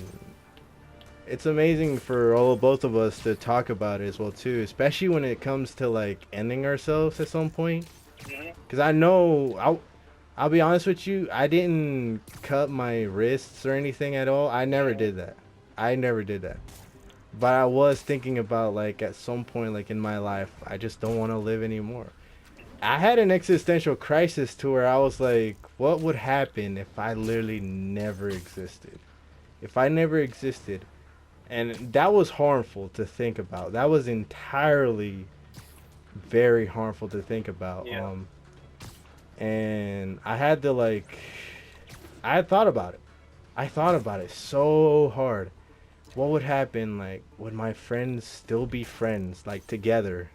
S1: it's amazing for both of us to talk about it as well too, especially when it comes to like ending ourselves at some point. Because I know I'll be honest with you, I didn't cut my wrists or anything at all. I never did that. I never did that. But I was thinking about like at some point like in my life, I just don't want to live anymore. I had an existential crisis to where I was like, what would happen if I literally never existed? If I never existed, and that was harmful to think about. That was entirely very harmful to think about.
S2: Yeah.
S1: And I had to like, I had thought about it. I thought about it so hard. What would happen? Like, would my friends still be friends, like together?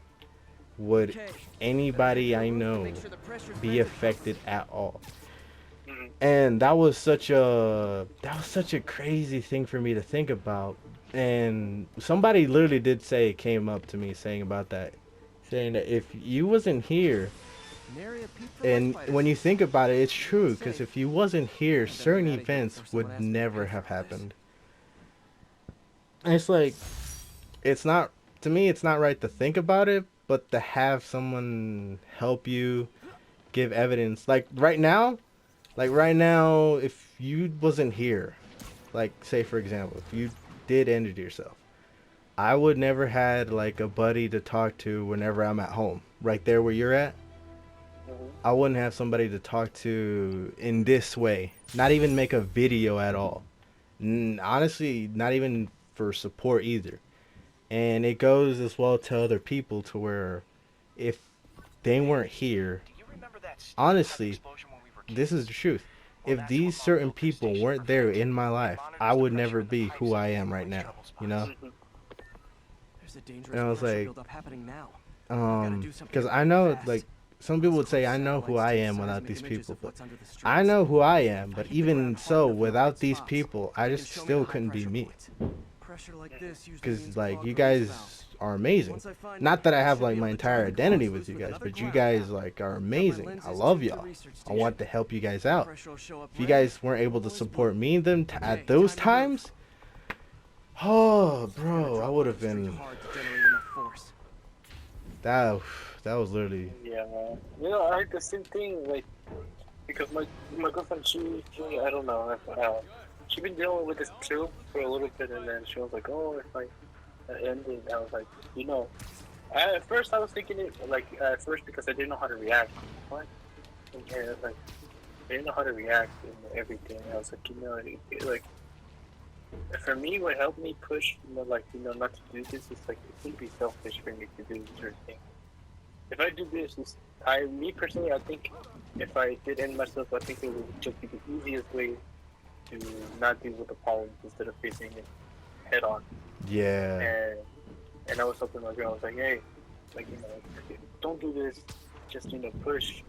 S1: Would
S3: Okay.
S1: anybody I
S3: Make
S1: know
S3: sure the pressure's
S1: be
S3: vented
S1: affected
S3: properly.
S1: at all?
S2: Mhm.
S1: And that was such a crazy thing for me to think about. And somebody literally did say, came up to me saying about that, saying that if you wasn't here,
S3: Nary a peep from
S1: and
S3: my spiders.
S1: when you think about it, it's true, because if you wasn't here,
S3: I've been
S1: certain
S3: outta here
S1: events
S3: before someone
S1: would
S3: asked me to
S1: never
S3: pay
S1: have
S3: for all this.
S1: happened. And it's like, it's not, to me, it's not right to think about it, but to have someone help you give evidence. Like right now, if you wasn't here, like say for example, if you did end it yourself, I would never had like a buddy to talk to whenever I'm at home. Right there where you're at,
S2: Mhm.
S1: I wouldn't have somebody to talk to in this way. Not even make a video at all. Honestly, not even for support either. And it goes as well to other people to where if they weren't here, honestly, this is the truth. If these certain people weren't there in my life, I would never be who I am right now, you know?
S2: Mhm.
S3: There's a
S1: And
S3: dangerous
S1: I was
S3: pressure
S1: like,
S3: buildup happening now. Gotta do something
S1: because
S3: about
S1: I
S3: it
S1: know,
S3: fast.
S1: like, some people would say, I
S3: Also,
S1: know who
S3: satellites
S1: I
S3: take
S1: am without
S3: seismic
S1: these
S3: images
S1: people,
S3: of
S1: but
S3: what's under the streets.
S1: I know who I am,
S3: If I
S1: but
S3: hit the ground
S1: even
S3: hard
S1: so,
S3: enough in the
S1: without
S3: right
S1: these
S3: spots,
S1: people, I
S3: they can
S1: just
S3: show me
S1: still
S3: the
S1: couldn't be
S3: high-pressure
S1: me.
S3: points. Pressure like this usually
S1: Because,
S3: means
S1: like,
S3: clogged
S1: you
S3: release
S1: guys
S3: valves.
S1: are amazing.
S3: Once I find
S1: Not
S3: it,
S1: that I
S3: I
S1: have,
S3: should
S1: like,
S3: be
S1: my
S3: able to
S1: entire
S3: join the
S1: identity
S3: close
S1: with you
S3: loop
S1: guys,
S3: another
S1: but you
S3: ground
S1: guys,
S3: now.
S1: like, are
S3: Got my
S1: amazing. I
S3: lenses
S1: love
S3: tuned to
S1: y'all.
S3: research
S1: I want
S3: station.
S1: to help you guys out.
S3: Pressure will show up
S1: If you
S3: red,
S1: guys weren't able to
S3: always
S1: support
S3: blue.
S1: me then
S3: Okay,
S1: at those
S3: time to move.
S1: times, oh,
S3: It's gonna
S1: bro, I
S3: drop
S1: would
S3: on
S1: have
S3: the street
S1: been,
S3: hard to generate enough force.
S1: that, that was literally,
S2: Yeah, man. I had the same thing, like, because my girlfriend, she I don't know, she been dealing with this too for a little bit, and then she was like, oh, if I ended, I was like, at first I was thinking it, like, at first because I didn't know how to react. What? And, like, I didn't know how to react and everything. I was like, like, for me, what helped me push, like, not to do this is, like, it would be selfish for me to do certain things. If I do this, me personally, I think if I did end myself, I think it would just be the easiest way to not deal with the problems instead of facing it head on.
S1: yeah,
S2: And I was helping my girl. I was like, hey, like, don't do this. Just, push.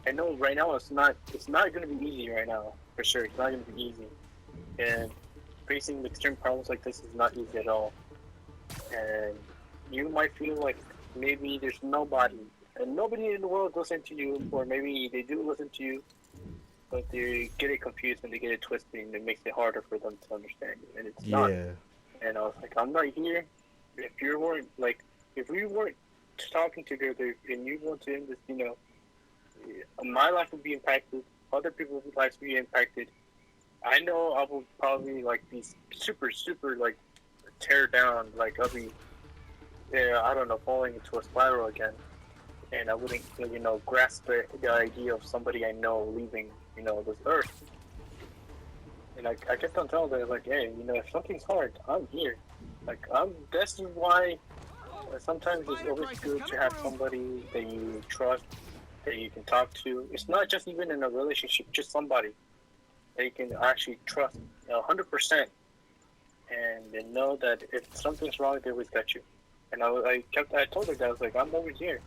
S2: I know right now it's not going to be easy right now, for sure. It's not going to be easy. And facing extreme problems like this is not easy at all. And you might feel like maybe there's nobody, and nobody in the world listens to you, or maybe they do listen to you, but they get it confused and they get it twisted, and it makes it harder for them to understand it, and it's
S1: Yeah.
S2: not. And I was like, I'm not here. If you weren't if we weren't talking together, and you want to end this, my life would be impacted. Other people's lives would be impacted. I know I will probably be super, super tear down. Like I'll be, I don't know, falling into a spiral again, and I wouldn't, grasp the idea of somebody I know leaving, this earth. And I kept on telling them, like, hey, if something's hard, I'm here. This is why sometimes it's always good to have somebody that you trust, that you can talk to. It's not just even in a relationship, just somebody that you can actually trust 100%, and they know that if something's wrong, they always got you. And I told her that I was like, I'm always here.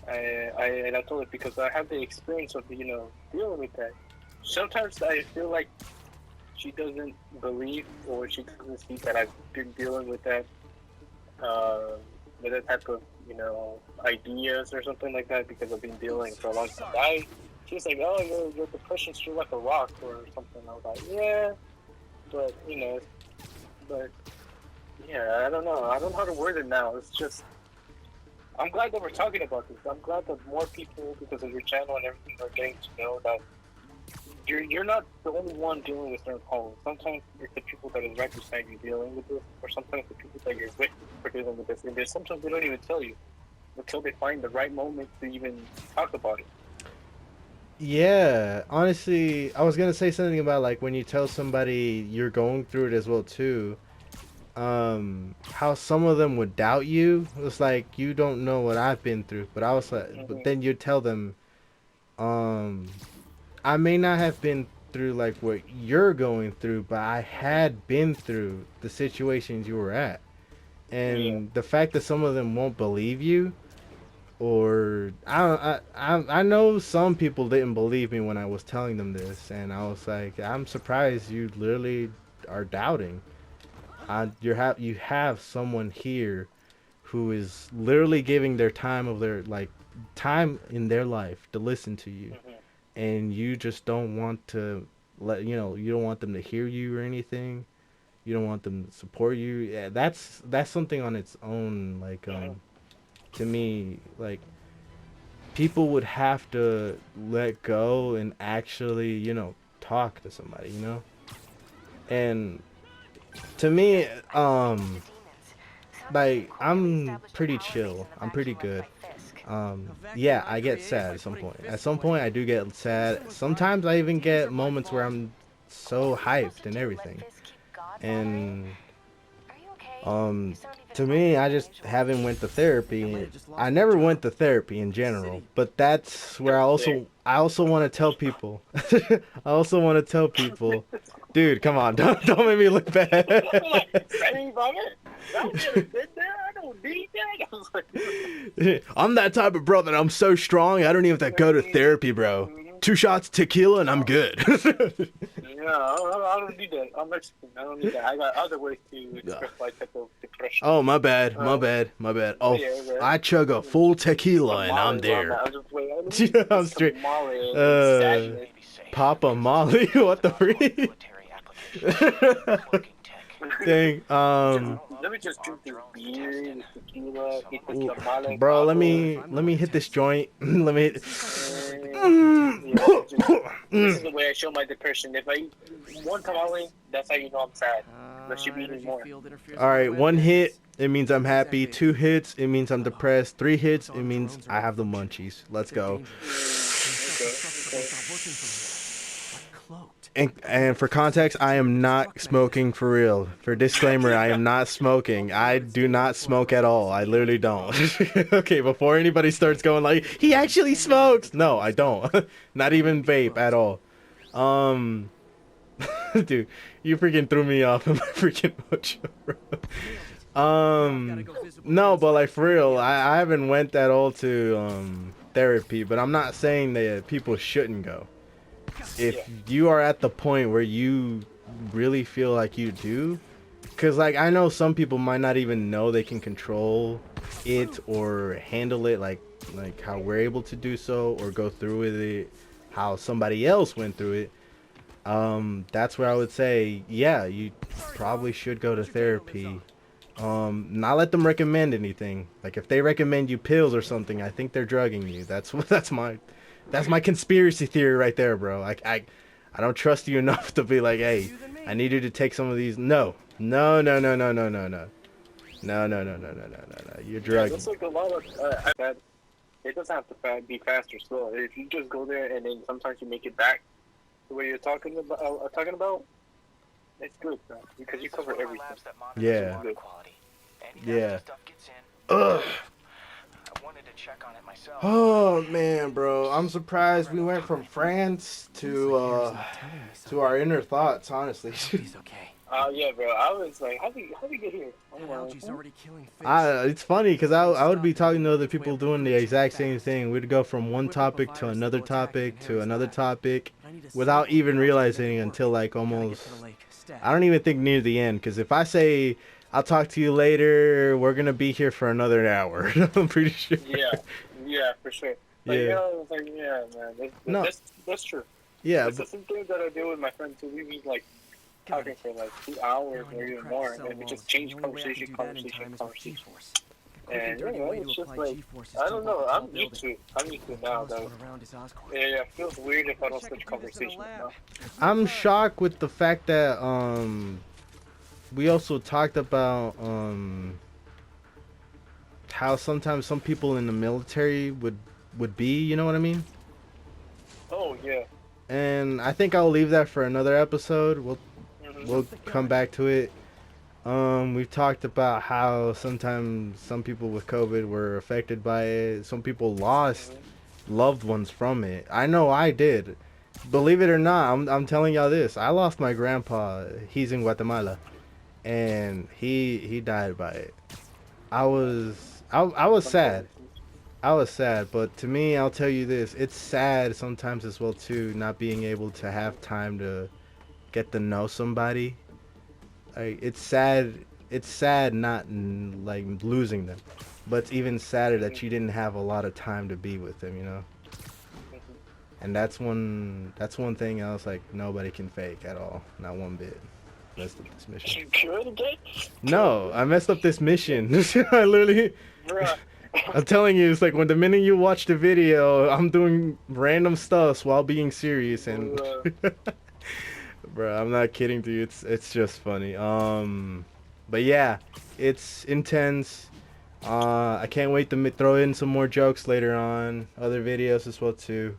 S2: And I told her because I have the experience of dealing with that. Sometimes I feel like she doesn't believe, or she doesn't see that I've been dealing with that type of ideas or something like that, because I've been dealing for a long time. She was like, oh, your depression's still like a rock or something. I was like, yeah, but yeah, I don't know. I don't know how to word it now. It's just, I'm glad that we're talking about this. I'm glad that more people, because of your channel and everything, are getting to know that you're not the only one dealing with certain problems. Sometimes it's the people that is right beside you dealing with this, or sometimes the people that you're with are dealing with this. And there's sometimes they don't even tell you until they find the right moment to even talk about it.
S1: Yeah, honestly, I was gonna say something about when you tell somebody you're going through it as well too. How some of them would doubt you. It's like, you don't know what I've been through, but I was like, but then you tell them, I may not have been through what you're going through, but I had been through the situations you were at, and the fact that some of them won't believe you. Or I know some people didn't believe me when I was telling them this, and I was like, I'm surprised you literally are doubting. You have someone here who is literally giving their time in their life to listen to you, and you just don't want to you don't want them to hear you or anything. You don't want them to support you. Yeah, that's something on its own. To me, people would have to let go and actually, talk to somebody, And to me, I'm pretty chill. I'm pretty good. Yeah, I get sad at some point. At some point, I do get sad. Sometimes I even get moments where I'm so hyped and everything. And to me, I just haven't went to therapy. I never went to therapy in general, but that's where I also want to tell people. I also want to tell people, dude, come on, don't make me look bad. I'm that type of bro that I'm so strong, I don't even have to go to therapy, bro. 2 shots tequila and I'm good.
S2: Yeah, I don't need that. I'm Mexican. I don't need that. I got other ways to express my type of depression.
S1: Oh, my bad. Oh,
S2: yeah,
S1: I chug a full tequila and I'm there. I'm straight. Papa Molly, what the freak? Dang.
S2: Let me just drink this beer, this tequila, eat this tamale.
S1: Bro, let me hit this joint. Let me hit.
S2: This is the way I show my depression. If I eat one tamale, that's how you know I'm sad. Unless you eat more.
S1: All right, 1 hit, it means I'm happy. 2 hits, it means I'm depressed. 3 hits, it means I have the munchies. Let's go. And for context, I am not smoking for real. For disclaimer, I am not smoking. I do not smoke at all. I literally don't. Okay, before anybody starts going like, he actually smokes. No, I don't. Not even vape at all. Dude, you freaking threw me off in my freaking mojo, bro. No, but for real, I haven't went at all to therapy, but I'm not saying that people shouldn't go. If you are at the point where you really feel like you do, because I know some people might not even know they can control it or handle it like how we're able to do so, or go through with it how somebody else went through it, that's where I would say, yeah, you probably should go to therapy. Not let them recommend anything. Like if they recommend you pills or something, I think they're drugging you. That's my conspiracy theory right there, bro. I don't trust you enough to be like, hey, I need you to take some of these. No. No, no, no, no, no, no, no. No, no, no, no, no, no, no, no. You're
S2: Yeah,
S1: drugging.
S2: that's like a lot of that. It doesn't have to be fast or slow. If you just go there and then sometimes you make it back the way you're talking about, it's good, man, because you cover everything.
S1: Yeah.
S2: Good.
S1: Yeah. Ugh.
S3: I wanted to check on it myself.
S1: Oh man, bro, I'm surprised we went from France to our inner thoughts. Honestly,
S3: He's okay.
S2: Yeah, bro. I was like, how we get here? I'm
S3: That
S2: like,
S3: algae's already killing fish.
S1: it's funny because I would be talking to other people doing the exact same thing. We'd go from one topic to another topic to another topic without even realizing until like almost, I don't even think near the end. Because if I say I'll talk to you later, we're gonna be here for another hour. I'm pretty sure.
S2: yeah, for sure. Like,
S1: Yeah.
S2: you know, I was like, yeah, man,
S1: No.
S2: that's true.
S1: Yeah,
S2: It's the same thing that I do with my friends too. We be like talking for like 2 hours or even more, and we just change conversation. And you know, it's just like, I don't know. I'm used to it. I'm used to it now, though. Yeah, it feels weird if I don't switch conversations now.
S1: I'm shocked with the fact that we also talked about how sometimes some people in the military would be, you know what I mean?
S2: Oh yeah.
S1: And I think I'll leave that for another episode. We'll come back to it. We've talked about how sometimes some people with COVID were affected by it. Some people lost loved ones from it. I know I did. Believe it or not, I'm telling y'all this. I lost my grandpa. He's in Guatemala, and he died by it. I was sad. I was sad, but to me, I'll tell you this: it's sad sometimes as well too, not being able to have time to get to know somebody. Like it's sad. It's sad not like losing them, but it's even sadder that you didn't have a lot of time to be with them. You know. And that's one thing else like nobody can fake at all, not one bit. Messed up this mission.
S2: You good again?
S1: No, I messed up this mission. I literally.
S2: Bruh.
S1: I'm telling you, it's like when the minute you watch the video, I'm doing random stuff while being serious, and bro, I'm not kidding to you. It's just funny. But yeah, it's intense. I can't wait to throw in some more jokes later on, other videos as well too.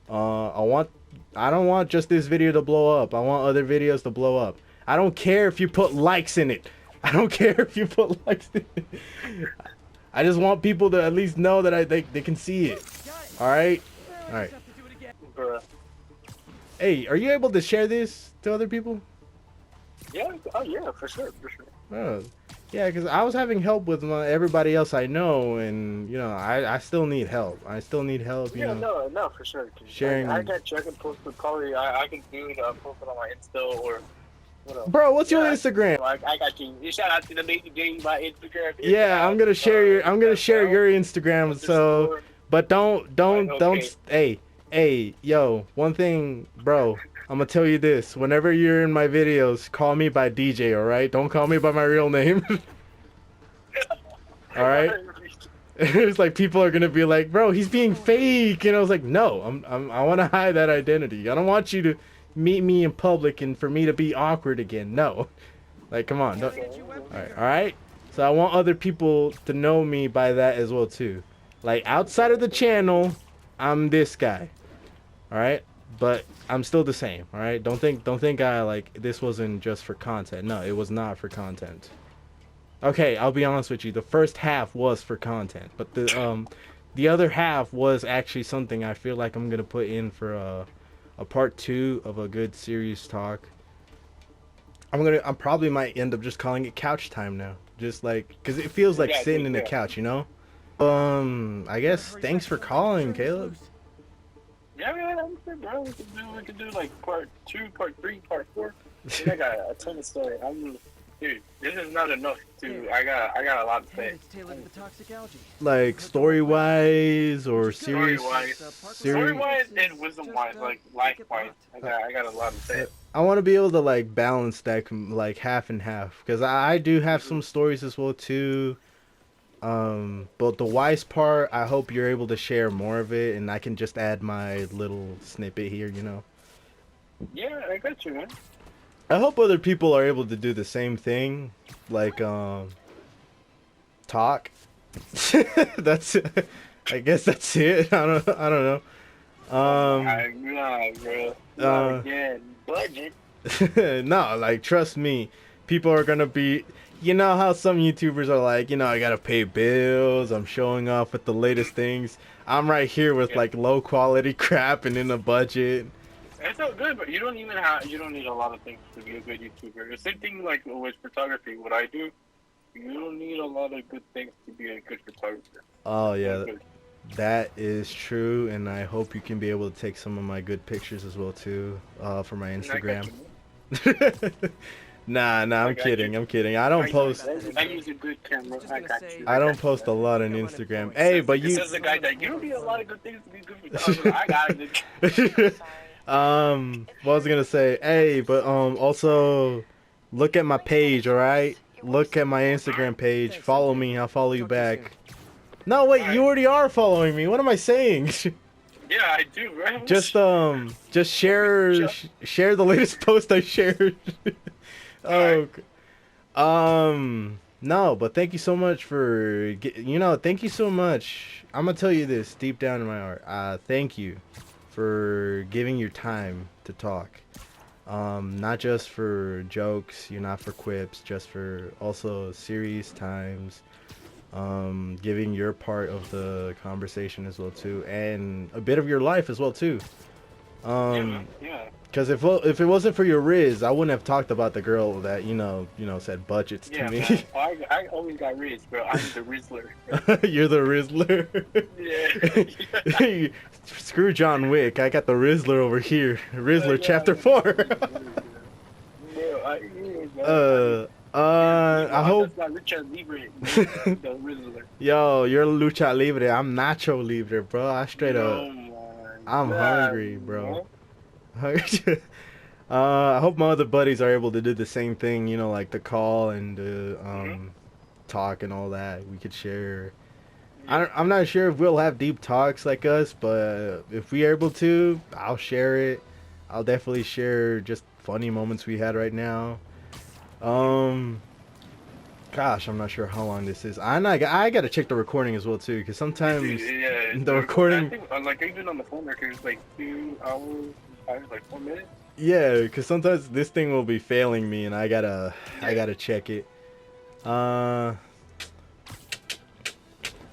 S1: I don't want just this video to blow up. I want other videos to blow up. I don't care if you put likes in it. I don't care if you put likes in it. I just want people to at least know that they can see it. All right? All right.
S2: Bruh.
S1: Hey, are you able to share this to other people?
S2: Yeah, oh yeah, for sure.
S1: Oh, yeah, because I was having help with everybody else I know, and, you know, I still need help. I still need help, you
S2: Yeah,
S1: know.
S2: no, for sure.
S1: Sharing-
S2: I got you. I can post it probably. I can do it, post it on my Insta or whatever.
S1: Bro, what's your
S2: Yeah,
S1: Instagram?
S2: I got you. Shout out to the baby J, my Instagram.
S1: Yeah, I'm gonna share your Instagram. So, but don't. Hey, yo, one thing, bro. I'm gonna tell you this. Whenever you're in my videos, call me by DJ. All right? Don't call me by my real name. All right? It's like people are gonna be like, bro, he's being fake, and I was like, no, I want to hide that identity. I don't want you to meet me in public and for me to be awkward again. No, like, come on. All right. So I want other people to know me by that as well too. Like outside of the channel, I'm this guy. All right, but I'm still the same. All right. Don't think I like this wasn't just for content. No, it was not for content. Okay, I'll be honest with you. The first half was for content, but the other half was actually something I feel like I'm gonna put in for a part 2 of a good serious talk. I probably might end up just calling it couch time now, just like because it feels like sitting in the couch, you know. I guess thanks for calling, Caleb.
S2: Yeah, I'm good, bro. We could do like part 2, part 3, part 4. I got a ton of story. Dude, this is not enough. I got a lot to say.
S3: It's tailored to the toxic algae.
S1: Like story-wise or series?
S2: Story-wise.
S1: Series?
S2: Story-wise and wisdom-wise, like life-wise. I got a lot to say.
S1: I want to be able to like balance that like half and half because I do have some stories as well too. But the wise part, I hope you're able to share more of it, and I can just add my little snippet here. You know.
S2: Yeah, I got you, man.
S1: I hope other people are able to do the same thing, like talk. That's I guess that's it. I don't know.
S2: Nah, bro. Again, budget.
S1: No, like trust me, people are gonna be. You know how some YouTubers are like, I gotta pay bills. I'm showing off with the latest things. I'm right here with like low quality crap and in a budget.
S2: It's so good, but you don't need a lot of things to be a good YouTuber. The same thing like with photography. What I do, you don't need a lot of good things to be a good photographer.
S1: Oh yeah, that is true, and I hope you can be able to take some of my good pictures as well too, for my Instagram. Nah, I'm kidding. I don't post.
S2: I use a good camera. I got you.
S1: I don't post a lot on Instagram. Hey, but you.
S2: Says the guy that you don't need a lot of good things to be good photographer. I got it.
S1: What was I gonna say? Hey, but also look at my page, all right? Look at my Instagram page. Follow me. I'll follow you back. No, wait, you already are following me. What am I saying?
S2: Yeah, I do, right?
S1: Just share the latest post I shared. Oh, no, but thank you so much for thank you so much. I'm gonna tell you this deep down in my heart. Thank you for giving your time to talk. Not just for jokes, not for quips, just for also serious times. Giving your part of the conversation as well too, and a bit of your life as well too.
S2: Yeah.
S1: Because if it wasn't for your Riz, I wouldn't have talked about the girl that said budgets to me.
S2: Man. I always got Riz, bro. I'm the Rizzler.
S1: You're the Rizzler.
S2: Yeah.
S1: Screw John Wick. I got the Rizzler over here. Rizzler Chapter 4. I hope. Yo, you're Lucha Libre. I'm Nacho Libre, bro. I straight up. I'm hungry, bro. I hope my other buddies are able to do the same thing, like the call and talk and all that. We could share. I'm not sure if we'll have deep talks like us, but if we are able to, I'll share it. I'll definitely share just funny moments we had right now. Gosh, I'm not sure how long this is. I gotta check the recording as well too, because sometimes the recording.
S2: I think, like even on the phone record, it's like 2 hours, like 4 minutes.
S1: Yeah, because sometimes this thing will be failing me, and I gotta check it.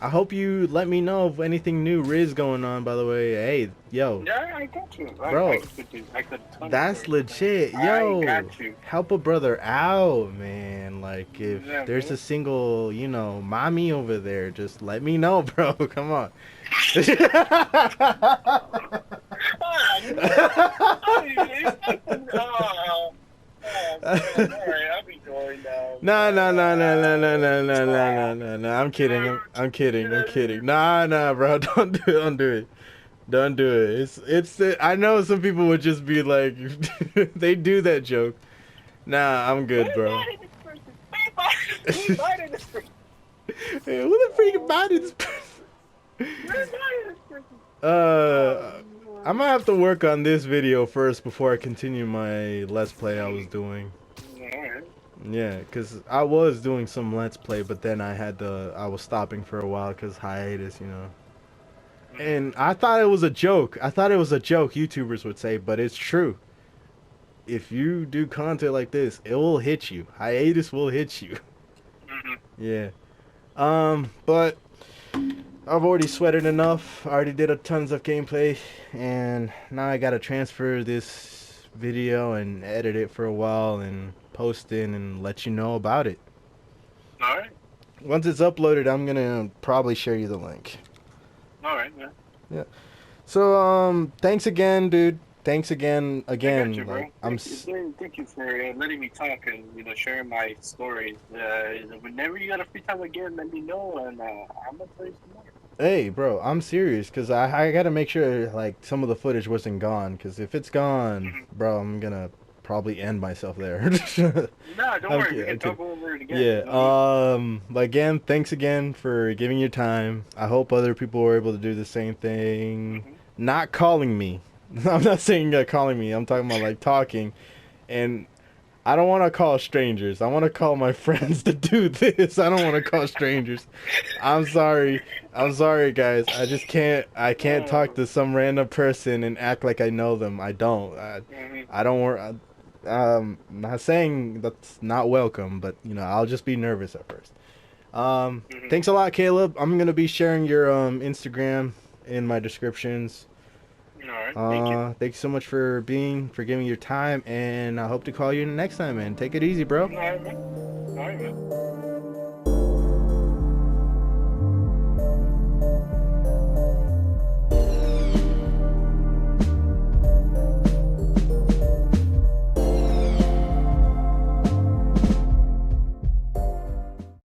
S1: I hope you let me know if anything new Riz going on. By the way, hey, yo.
S2: Yeah, I got you,
S1: bro. That's legit, yo.
S2: I got you.
S1: Help a brother out, man. Like if there's a single, mommy over there, just let me know, bro. Come on.
S2: I'll be going now.
S1: No. I'm kidding. Nah, bro. Don't do it. It's. I know some people would just be like, they do that joke. Nah, I'm good, bro. Hey, who the freak invited this person? I'm gonna have to work on this video first before I continue my Let's Play I was doing. Yeah, because I was doing some Let's Play, but then I was stopping for a while because hiatus, And I thought it was a joke. YouTubers would say, but it's true. If you do content like this, it will hit you. Hiatus will hit you. Yeah. But I've already sweated enough. I already did tons of gameplay, and now I gotta transfer this video and edit it for a while and post it and let you know about it.
S2: Alright.
S1: Once it's uploaded, I'm gonna probably share you the link.
S2: Alright, yeah.
S1: Yeah. So, thanks again, dude. thanks again.
S2: I got you, bro.
S1: Like
S2: Thank you for letting me talk and sharing my stories. Whenever you got a free time again, let me know, and I'm gonna tell you some more.
S1: hey, bro, I'm serious because I gotta make sure like some of the footage wasn't gone. Because if it's gone, bro, I'm gonna probably end myself there.
S2: No, don't worry. We can
S1: kidding.
S2: talk over it again.
S1: Yeah.
S2: No
S1: But again, thanks again for giving your time. I hope other people were able to do the same thing.
S2: need-
S1: Not calling me. I'm not saying calling me. I'm talking about like talking. And I don't want to call strangers. I want to call my friends to do this. I don't want to call strangers. I'm sorry. I'm sorry, guys. I just can't. I can't talk to some random person and act like I know them. I don't. I don't work. Not saying that's not welcome, but I'll just be nervous at first. Thanks a lot, Caleb. I'm gonna be sharing your Instagram in my descriptions.
S2: All right. Thank you.
S1: Thanks so much for giving your time, and I hope to call you next time, man. Take it easy, bro.
S2: All right, man. All right, man.